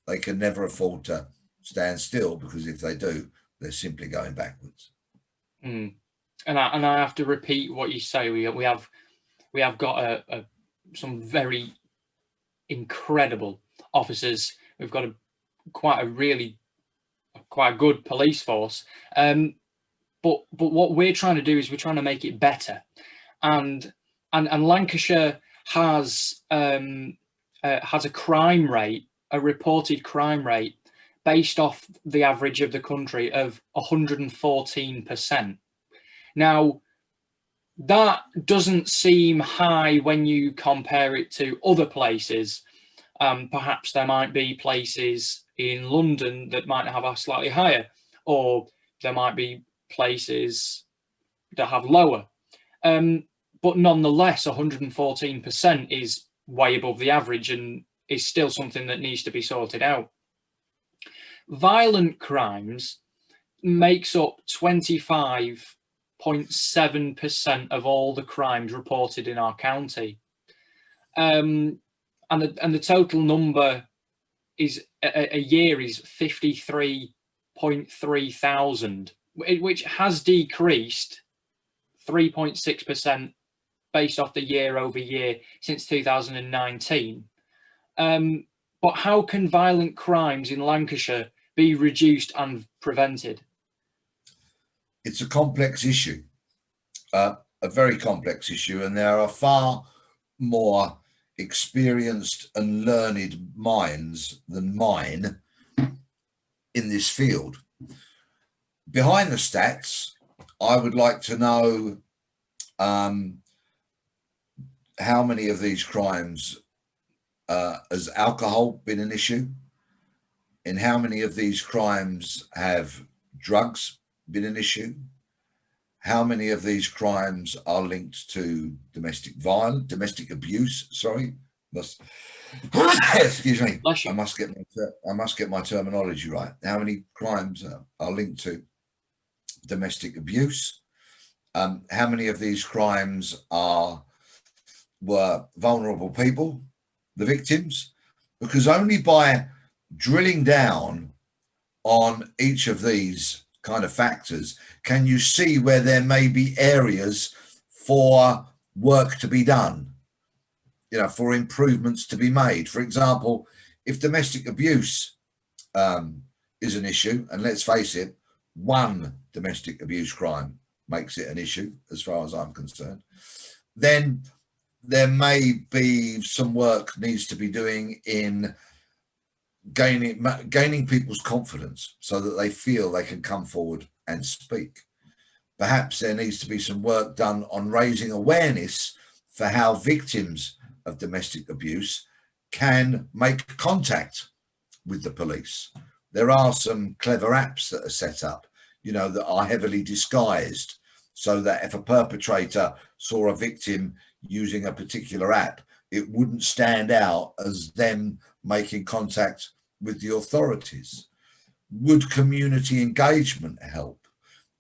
Speaker 1: they can never afford to stand still, because if they do, they're simply going backwards.
Speaker 2: And I have to repeat what you say. We have got some very incredible officers. We've got quite a good police force. But what we're trying to do is we're trying to make it better, and Lancashire has a crime rate, a reported crime rate based off the average of the country of 114%. Now, that doesn't seem high when you compare it to other places. Perhaps there might be places in London that might have a slightly higher, or there might be places that have lower. But nonetheless, 114% is way above the average and is still something that needs to be sorted out. Violent crimes makes up 25.7% of all the crimes reported in our county. And the total number is a year is 53.3 thousand, which has decreased 3.6% based off the year over year since 2019. But how can violent crimes in Lancashire be reduced and prevented?
Speaker 1: It's a complex issue, a very complex issue, and there are far more experienced and learned minds than mine in this field. Behind the stats, I would like to know how many of these crimes has alcohol been an issue in how many of these crimes have drugs been an issue? How many of these crimes are linked to domestic abuse? Sorry, excuse me. I must get my terminology right. How many crimes are linked to domestic abuse? How many of these crimes were vulnerable people, the victims? Because only by drilling down on each of these kind of factors can you see where there may be areas for work to be done, for improvements to be made. For example, if domestic abuse is an issue, and let's face it, one domestic abuse crime makes it an issue as far as I'm concerned, then there may be some work needs to be doing in gaining people's confidence so that they feel they can come forward and speak. Perhaps there needs to be some work done on raising awareness for how victims of domestic abuse can make contact with the police. There are some clever apps that are set up, that are heavily disguised, so that if a perpetrator saw a victim using a particular app, it wouldn't stand out as them making contact with the authorities. Would community engagement help?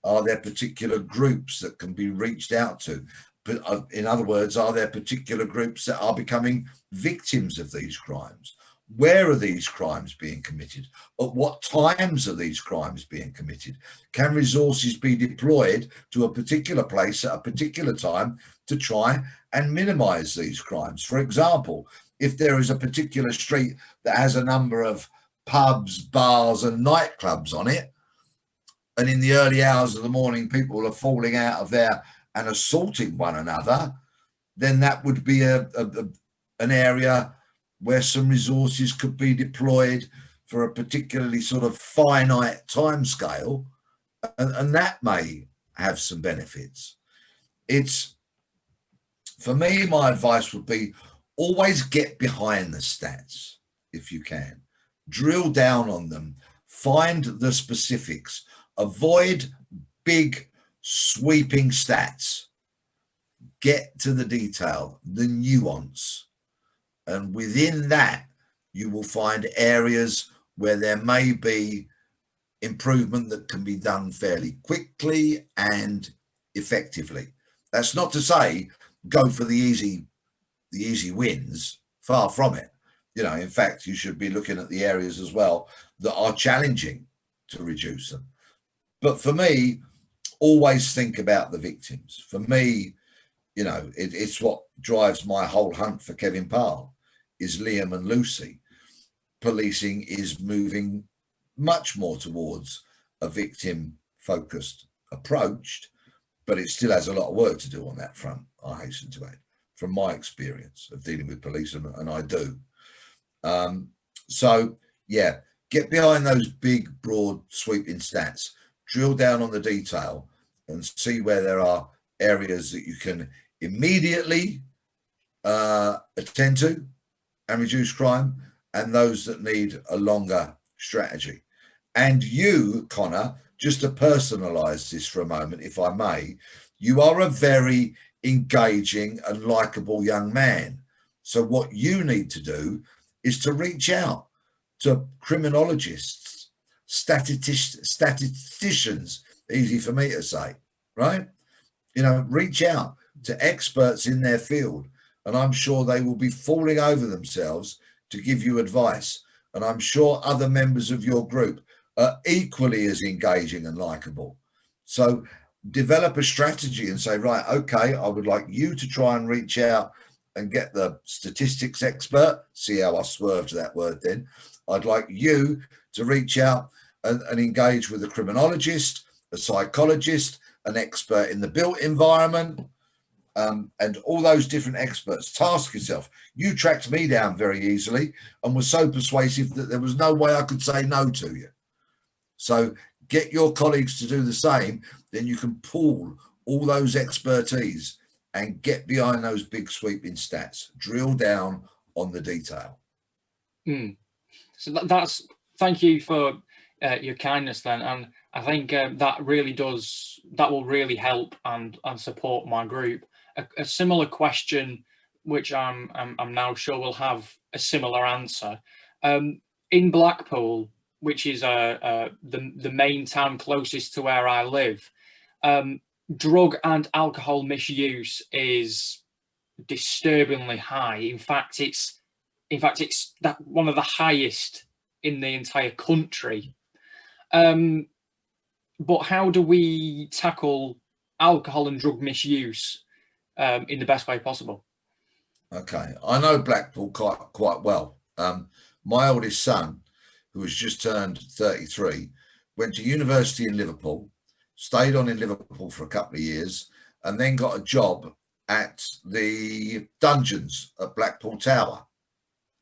Speaker 1: Are there particular groups that can be reached out to? But in other words, are there particular groups that are becoming victims of these crimes? Where are these crimes being committed? At what times are these crimes being committed? Can resources be deployed to a particular place at a particular time to try and minimize these crimes? For example, if there is a particular street that has a number of pubs, bars, and nightclubs on it, and in the early hours of the morning, people are falling out of there and assaulting one another, then that would be an area where some resources could be deployed for a particularly sort of finite timescale, and that may have some benefits. For me, my advice would be always get behind the stats if you can. Drill down on them, find the specifics, avoid big sweeping stats, get to the detail, the nuance. And within that, you will find areas where there may be improvement that can be done fairly quickly and effectively. That's not to say go for the easy wins, far from it. In fact, you should be looking at the areas as well that are challenging to reduce them. But for me, always think about the victims. For me, it's what drives my whole hunt for Kevin Parle, is Liam and Lucy. Policing is moving much more towards a victim-focused approach, but it still has a lot of work to do on that front, I hasten to add, from my experience of dealing with police, and I do. So, yeah, get behind those big, broad, sweeping stats, drill down on the detail, and see where there are areas that you can immediately attend to and reduce crime, and those that need a longer strategy. And you, Connor, just to personalize this for a moment, if I may, you are a very engaging and likable young man. So what you need to do is to reach out to criminologists, statisticians, easy for me to say, right? Reach out to experts in their field, and I'm sure they will be falling over themselves to give you advice. And I'm sure other members of your group are equally as engaging and likable. So develop a strategy and say, right, okay, I would like you to try and reach out and get the statistics expert. See how I swerved that word then. I'd like you to reach out and engage with a criminologist, a psychologist, an expert in the built environment, and all those different experts. Task yourself. You tracked me down very easily and was so persuasive that there was no way I could say no to you. So get your colleagues to do the same, then you can pool all those expertise and get behind those big sweeping stats. Drill down on the detail.
Speaker 2: So that's thank you for your kindness then, and I think that will really help and support my group. A similar question, which I'm now sure will have a similar answer. In Blackpool, which is the main town closest to where I live, drug and alcohol misuse is disturbingly high. In fact, it's that one of the highest in the entire country. But how do we tackle alcohol and drug misuse in the best way possible?
Speaker 1: Okay, I know Blackpool quite well. My oldest son, who has just turned 33, went to university in Liverpool, stayed on in Liverpool for a couple of years, and then got a job at the dungeons at Blackpool Tower,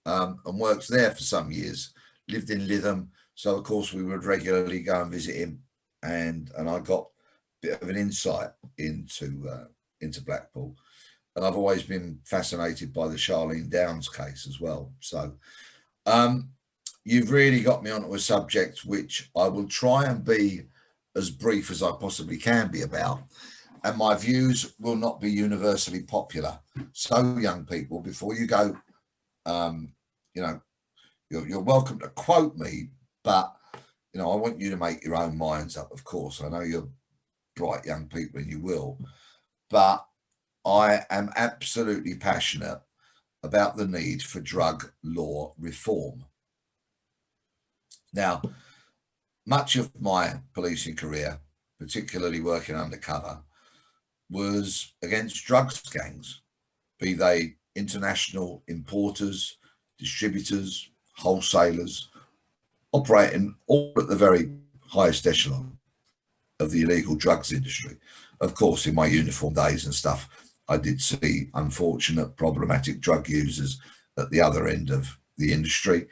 Speaker 1: and worked there for some years. Lived in Lytham, so of course we would regularly go and visit him, and I got a bit of an insight into Blackpool. And I've always been fascinated by the Charlene Downs case as well. So you've really got me onto a subject which I will try and be as brief as I possibly can be about. And my views will not be universally popular. So young people, before you go, you're welcome to quote me, but, I want you to make your own minds up, of course. I know you're bright young people and you will, but I am absolutely passionate about the need for drug law reform. Now, much of my policing career, particularly working undercover, was against drugs gangs, be they international importers, distributors, wholesalers, operating all at the very highest echelon of the illegal drugs industry. Of course, in my uniform days and stuff, I did see unfortunate, problematic drug users at the other end of the industry.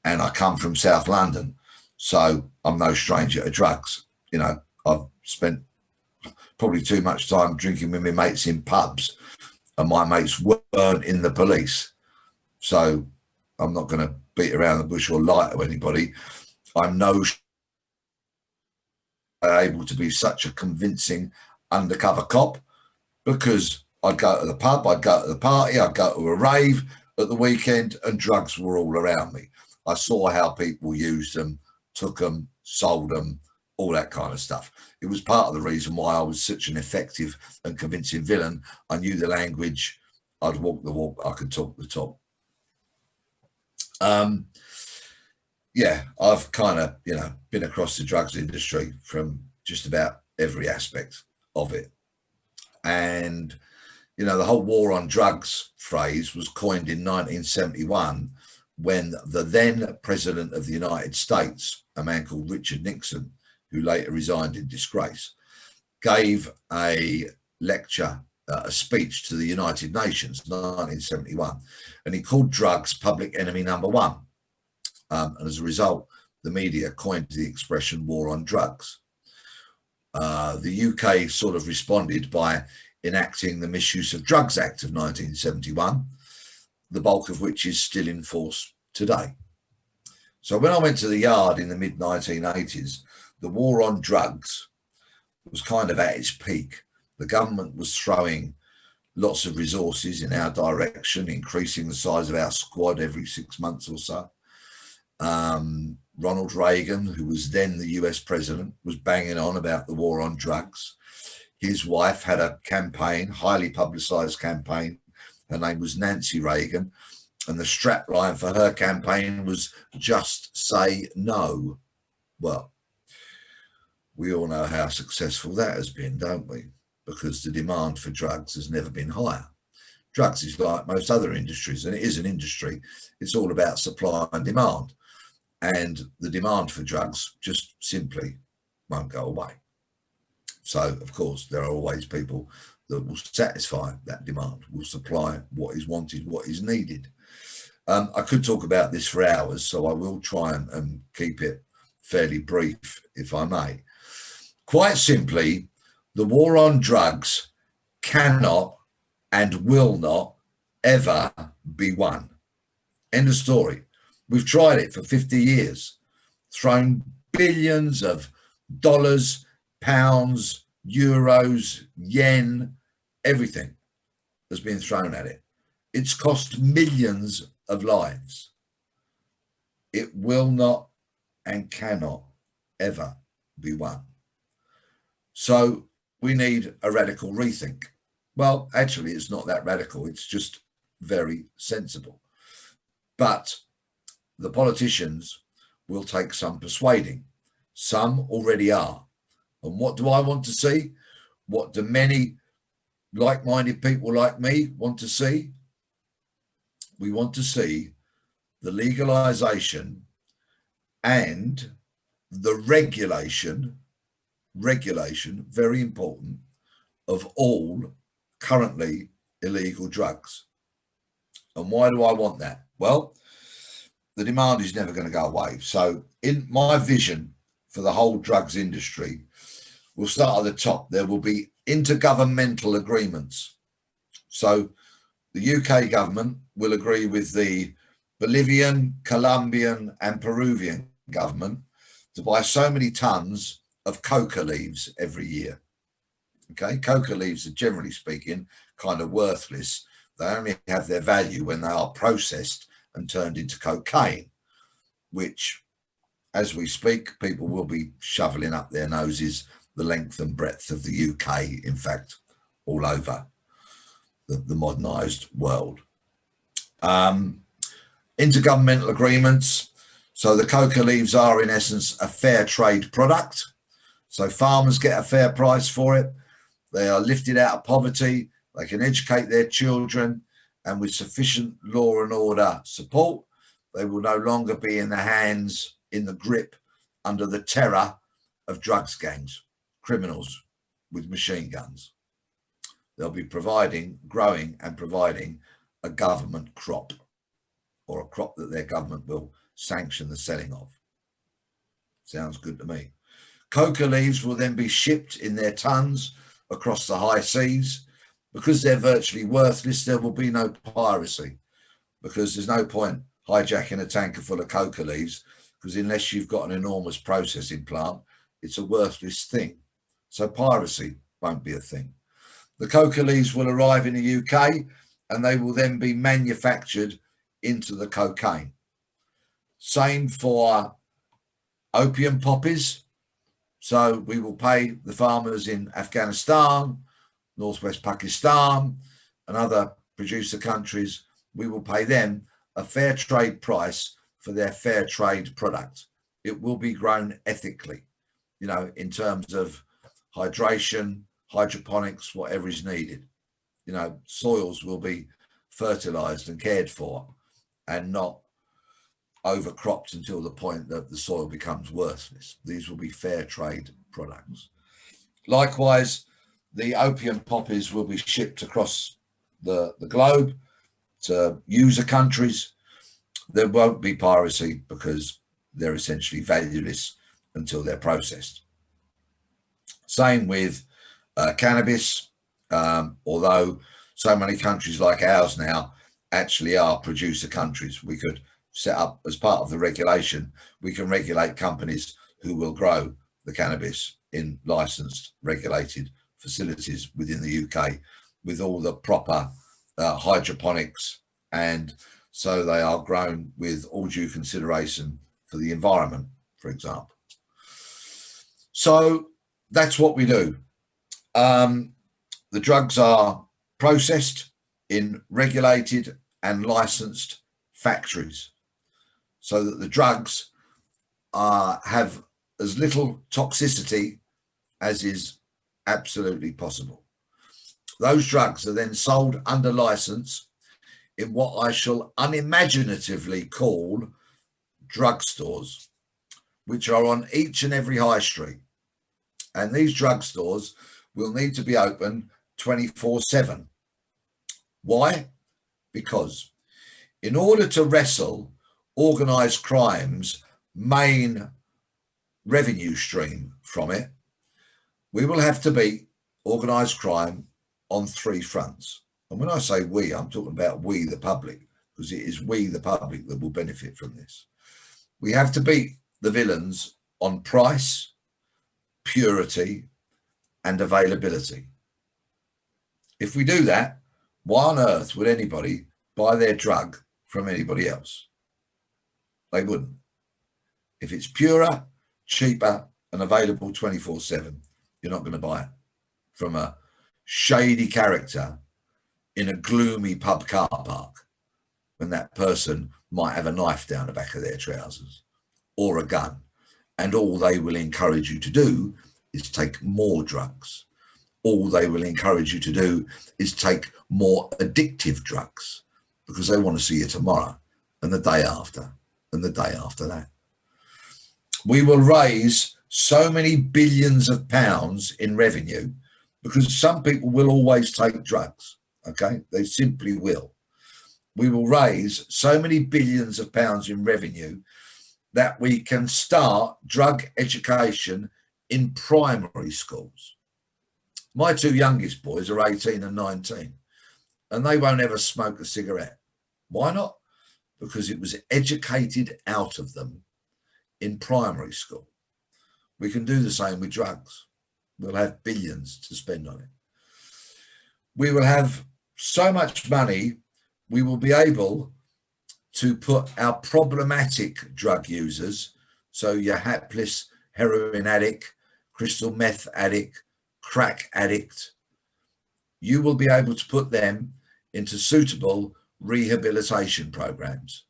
Speaker 1: And I come from South London, so I'm no stranger to drugs. I've spent probably too much time drinking with my mates in pubs, and my mates weren't in the police. So I'm not going to beat around the bush or lie to anybody. I'm able to be such a convincing undercover cop, because I'd go to the pub, I'd go to the party, I'd go to a rave at the weekend, and drugs were all around me. I saw how people used them, took them, sold them, all that kind of stuff. It was part of the reason why I was such an effective and convincing villain. I knew the language, I'd walk the walk, I could talk the talk. I've kind of, been across the drugs industry from just about every aspect of it. And, the whole war on drugs phrase was coined in 1971 when the then president of the United States, a man called Richard Nixon, who later resigned in disgrace, gave a lecture, a speech to the United Nations in 1971, and he called drugs public enemy number one. And as a result, the media coined the expression war on drugs. The UK sort of responded by enacting the Misuse of Drugs Act of 1971, the bulk of which is still in force today. So when I went to the yard in the mid-1980s, the war on drugs was kind of at its peak. The government was throwing lots of resources in our direction, increasing the size of our squad every 6 months or so. Ronald Reagan, who was then the US president, was banging on about the war on drugs. His wife had a campaign, highly publicized campaign. Her name was Nancy Reagan. And the strapline for her campaign was just say no. Well, we all know how successful that has been, don't we? Because the demand for drugs has never been higher. Drugs is like most other industries, and it is an industry. It's all about supply and demand. And the demand for drugs just simply won't go away. So, of course, there are always people that will satisfy that demand, will supply what is wanted, what is needed. I could talk about this for hours, so I will try and keep it fairly brief, if I may. Quite simply, the war on drugs cannot and will not ever be won. End of story. We've tried it for 50 years. thrown billions of dollars, pounds, euros, yen, everything has been thrown at it. It's cost millions of lives. It will not and cannot ever be won. So we need a radical rethink. Well, actually, it's not that radical. It's just very sensible. But the politicians will take some persuading. Some already are. And what do I want to see? What do many like-minded people like me want to see? We want to see the legalization and the regulation, very important, of all currently illegal drugs. And why do I want that? Well, the demand is never going to go away. So in my vision for the whole drugs industry, we'll start at the top. There will be intergovernmental agreements. So the UK government will agree with the Bolivian, Colombian and Peruvian government to buy so many tons of coca leaves every year. Okay, coca leaves are generally speaking kind of worthless. They only have their value when they are processed and turned into cocaine, which, as we speak, people will be shoveling up their noses the length and breadth of the UK, in fact, all over the modernised world. Intergovernmental agreements. So the coca leaves are, in essence, a fair trade product. So farmers get a fair price for it. They are lifted out of poverty. They can educate their children. And with sufficient law and order support, they will no longer be in the hands, in the grip, under the terror of drugs gangs, criminals with machine guns. They'll be growing and providing a government crop, or a crop that their government will sanction the selling of. Sounds good to me. Coca leaves will then be shipped in their tons across the high seas. Because they're virtually worthless, there will be no piracy, because there's no point hijacking a tanker full of coca leaves, because unless you've got an enormous processing plant, it's a worthless thing. So piracy won't be a thing. The coca leaves will arrive in the UK and they will then be manufactured into the cocaine. Same for opium poppies. So we will pay the farmers in Afghanistan, Northwest Pakistan and other producer countries, we will pay them a fair trade price for their fair trade product. It will be grown ethically, you know, in terms of hydration, hydroponics, whatever is needed. You know, soils will be fertilized and cared for and not overcropped until the point that the soil becomes worthless. These will be fair trade products. Likewise, the opium poppies will be shipped across the globe to user countries. There won't be piracy because they're essentially valueless until they're processed. Same with cannabis, although so many countries like ours now actually are producer countries. We could set up, as part of the regulation, we can regulate companies who will grow the cannabis in licensed, regulated facilities within the UK with all the proper hydroponics, and so they are grown with all due consideration for the environment, for example. So that's what we do. The drugs are processed in regulated and licensed factories so that the drugs have as little toxicity as is absolutely possible. Those drugs are then sold under license in what I shall unimaginatively call drugstores, which are on each and every high street. And these drugstores will need to be open 24/7. Why? Because in order to wrestle organised crime's main revenue stream from it, we will have to beat organised crime on three fronts. And when I say we, I'm talking about we, the public, because it is we, the public, that will benefit from this. We have to beat the villains on price, purity, and availability. If we do that, why on earth would anybody buy their drug from anybody else? They wouldn't. If it's purer, cheaper, and available 24/7, you're not going to buy it from a shady character in a gloomy pub car park when that person might have a knife down the back of their trousers or a gun, and all they will encourage you to do is take more drugs. All they will encourage you to do is take more addictive drugs because they want to see you tomorrow and the day after and the day after that. We will raise so many billions of pounds in revenue because some people will always take drugs, okay? They simply will. We will raise so many billions of pounds in revenue that we can start drug education in primary schools. My two youngest boys are 18 and 19, and they won't ever smoke a cigarette. Why not? Because it was educated out of them in primary school. We can do the same with drugs. We'll have billions to spend on it. We will have so much money, we will be able to put our problematic drug users, so your hapless heroin addict, crystal meth addict, crack addict, you will be able to put them into suitable rehabilitation programs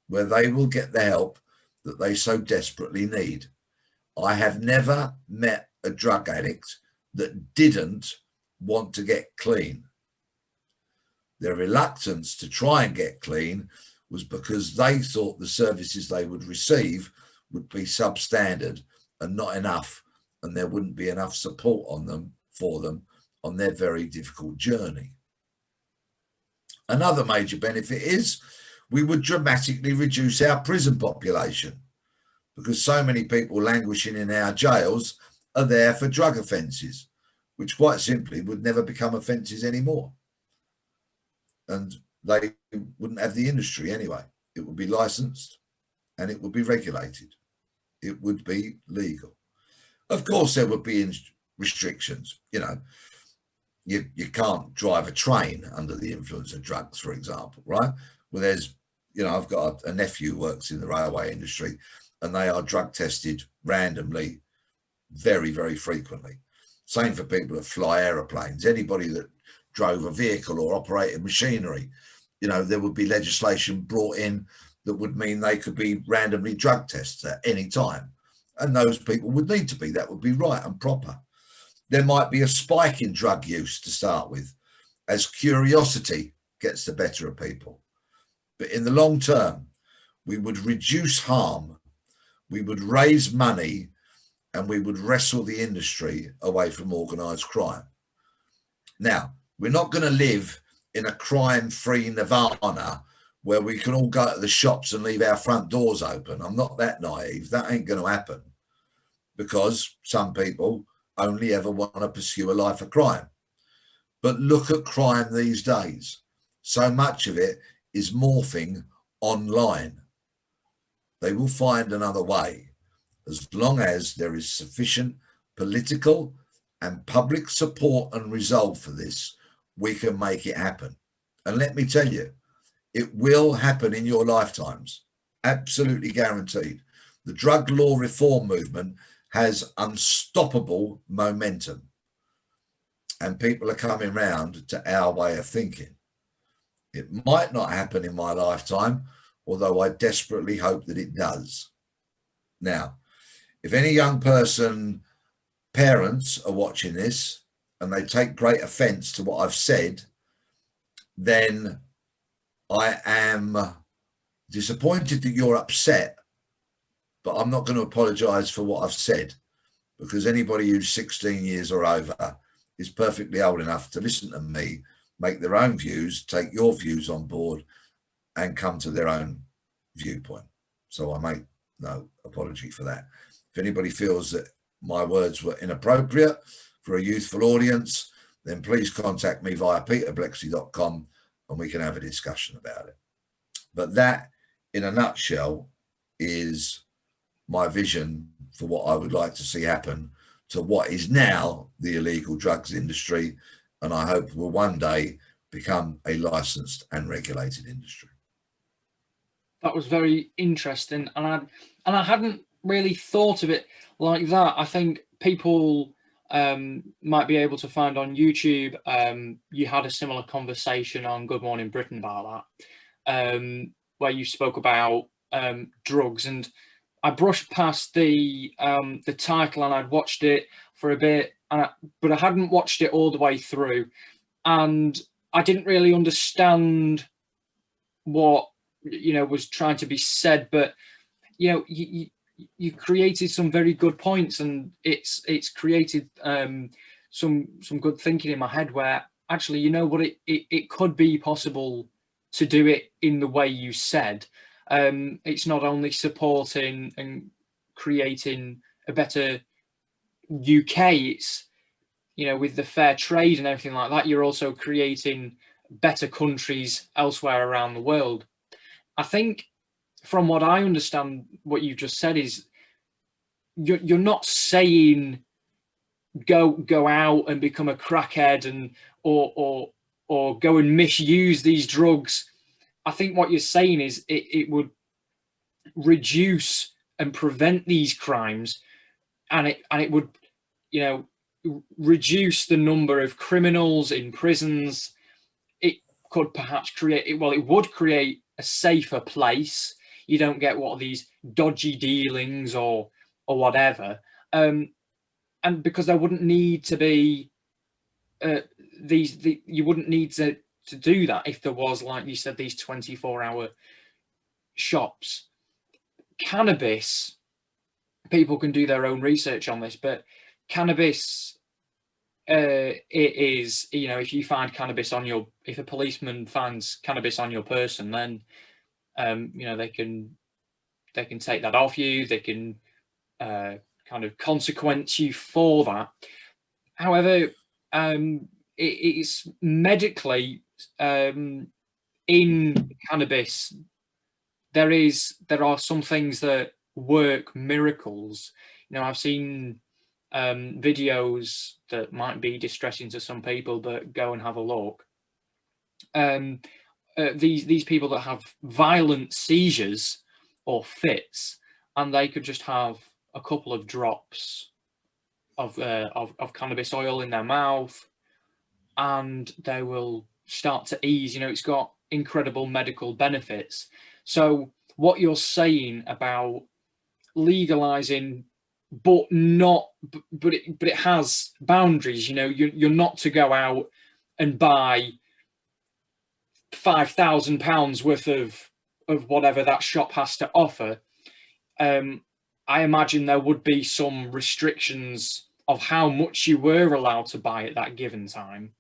Speaker 1: where they will get the help that they so desperately need. I have never met a drug addict that didn't want to get clean. Their reluctance to try and get clean was because they thought the services they would receive would be substandard and not enough, and there wouldn't be enough support on them for them on their very difficult journey. Another major benefit is we would dramatically reduce our prison population because so many people languishing in our jails are there for drug offences, which quite simply would never become offences anymore. And they wouldn't have the industry anyway. It would be licensed and it would be regulated. It would be legal. Of course, there would be restrictions. You know, you can't drive a train under the influence of drugs, for example, right? Well, there's, you know, I've got a nephew who works in the railway industry and they are drug tested randomly very, very frequently. Same for people that fly aeroplanes. Anybody that drove a vehicle or operated machinery, you know, there would be legislation brought in that would mean they could be randomly drug tested at any time. And those people would need to be. That would be right and proper. There might be a spike in drug use to start with as curiosity gets the better of people. But in the long term, we would reduce harm, we would raise money, and we would wrestle the industry away from organised crime. Now, we're not going to live in a crime-free nirvana where we can all go to the shops and leave our front doors open. I'm not that naive. That ain't going to happen because some people only ever want to pursue a life of crime. But look at crime these days. So much of it is morphing online. They will find another way as long as there is sufficient political and public support and resolve for this. We can make it happen. And let me tell you, it will happen in your lifetimes. Absolutely guaranteed. The drug law reform movement has unstoppable momentum. And people are coming round to our way of thinking. It might not happen in my lifetime, although I desperately hope that it does. Now, if any young person, parents are watching this and they take great offence to what I've said, then I am disappointed that you're upset, but I'm not going to apologise for what I've said because anybody who's 16 years or over is perfectly old enough to listen to me, make their own views, take your views on board and come to their own viewpoint. So I make no apology for that. If anybody feels that my words were inappropriate for a youthful audience, then please contact me via peterbleksley.com and we can have a discussion about it. But that, in a nutshell, is my vision for what I would like to see happen to what is now the illegal drugs industry, and I hope will one day become a licensed and regulated industry.
Speaker 2: That was very interesting, and I hadn't really thought of it like that. I think people might be able to find on YouTube. You had a similar conversation on Good Morning Britain about that, where you spoke about drugs, and I brushed past the title, and I'd watched it for a bit, but I hadn't watched it all the way through, and I didn't really understand what was trying to be said. But you created some very good points, and it's created some good thinking in my head, where actually, what, it could be possible to do it in the way you said. It's not only supporting and creating a better UK, it's with the fair trade and everything like that, you're also creating better countries elsewhere around the world. I think, from what I understand, what you just said is you're not saying go out and become a crackhead and or go and misuse these drugs. I think what you're saying is it would reduce and prevent these crimes, and it would reduce the number of criminals in prisons. It could perhaps it would create a safer place. You don't get these dodgy dealings or whatever, and because there wouldn't need to be you wouldn't need to do that if there was, like you said, these 24-hour shops. Cannabis, people can do their own research on this, but cannabis, it is, if you find cannabis if a policeman finds cannabis on your person, then they can take that off you. They can kind of consequence you for that. However, it's medically, in cannabis, there are some things that work miracles. I've seen videos that might be distressing to some people, but go and have a look. These people that have violent seizures or fits, and they could just have a couple of drops of cannabis oil in their mouth, and they will start to ease. It's got incredible medical benefits. So what you're saying about legalizing, but it has boundaries. You're not to go out and buy £5,000 worth of whatever that shop has to offer. I imagine there would be some restrictions of how much you were allowed to buy at that given time.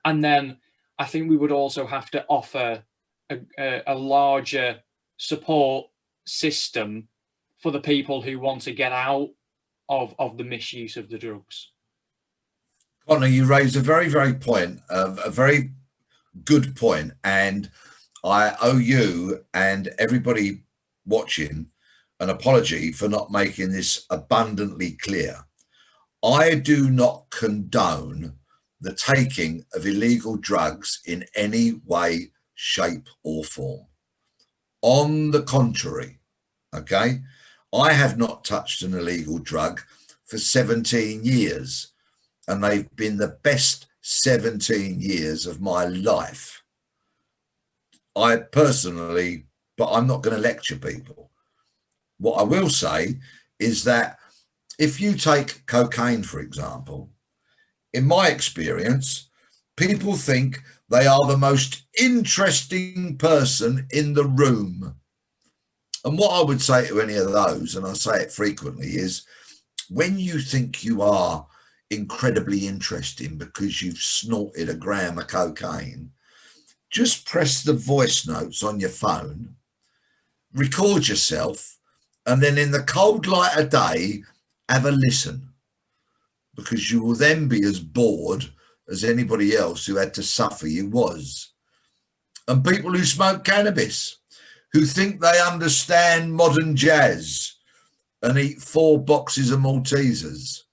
Speaker 2: And then I think we would also have to offer a larger support system for the people who want to get out of the misuse of the drugs.
Speaker 1: Connor, you raised a very, very a very good point, and I owe you and everybody watching an apology for not making this abundantly clear. I do not condone the taking of illegal drugs in any way, shape, or form. On the contrary, okay, I have not touched an illegal drug for 17 years, and they've been the best 17 years of my life. I personally, but I'm not going to lecture people. What I will say is that if you take cocaine, for example, in my experience, people think they are the most interesting person in the room. And what I would say to any of those, and I say it frequently, is when you think you are incredibly interesting because you've snorted a gram of cocaine, just press the voice notes on your phone, record yourself, and then in the cold light of day, have a listen, because you will then be as bored as anybody else who had to suffer you was. And people who smoke cannabis, who think they understand modern jazz, and eat 4 boxes of Maltesers.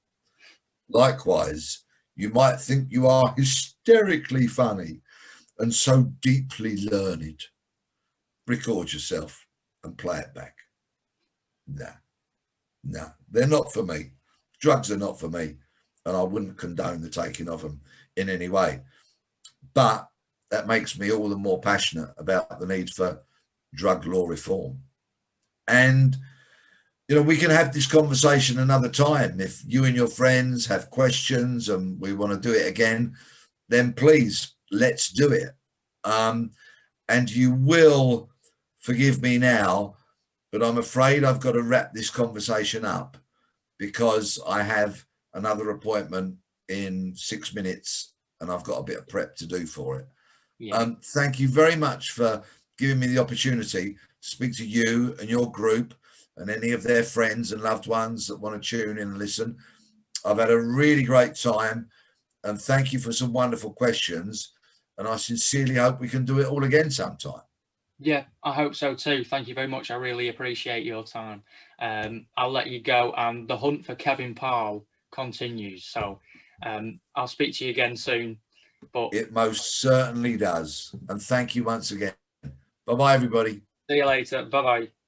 Speaker 1: Likewise, you might think you are hysterically funny and so deeply learned. Record yourself and play it back. No, they're not for me. Drugs are not for me, and I wouldn't condone the taking of them in any way. But that makes me all the more passionate about the need for drug law reform. And, you know, we can have this conversation another time. If you and your friends have questions and we want to do it again, then please, let's do it. And you will forgive me now, but I'm afraid I've got to wrap this conversation up because I have another appointment in 6 minutes and I've got a bit of prep to do for it. Yeah. Thank you very much for giving me the opportunity to speak to you and your group and any of their friends and loved ones that want to tune in and listen. I've had a really great time, and thank you for some wonderful questions. And I sincerely hope we can do it all again sometime.
Speaker 2: Yeah, I hope so too. Thank you very much. I really appreciate your time. I'll let you go, and the hunt for Kevin Parle continues. So I'll speak to you again soon. But
Speaker 1: it most certainly does. And thank you once again. Bye-bye, everybody.
Speaker 2: See you later. Bye-bye.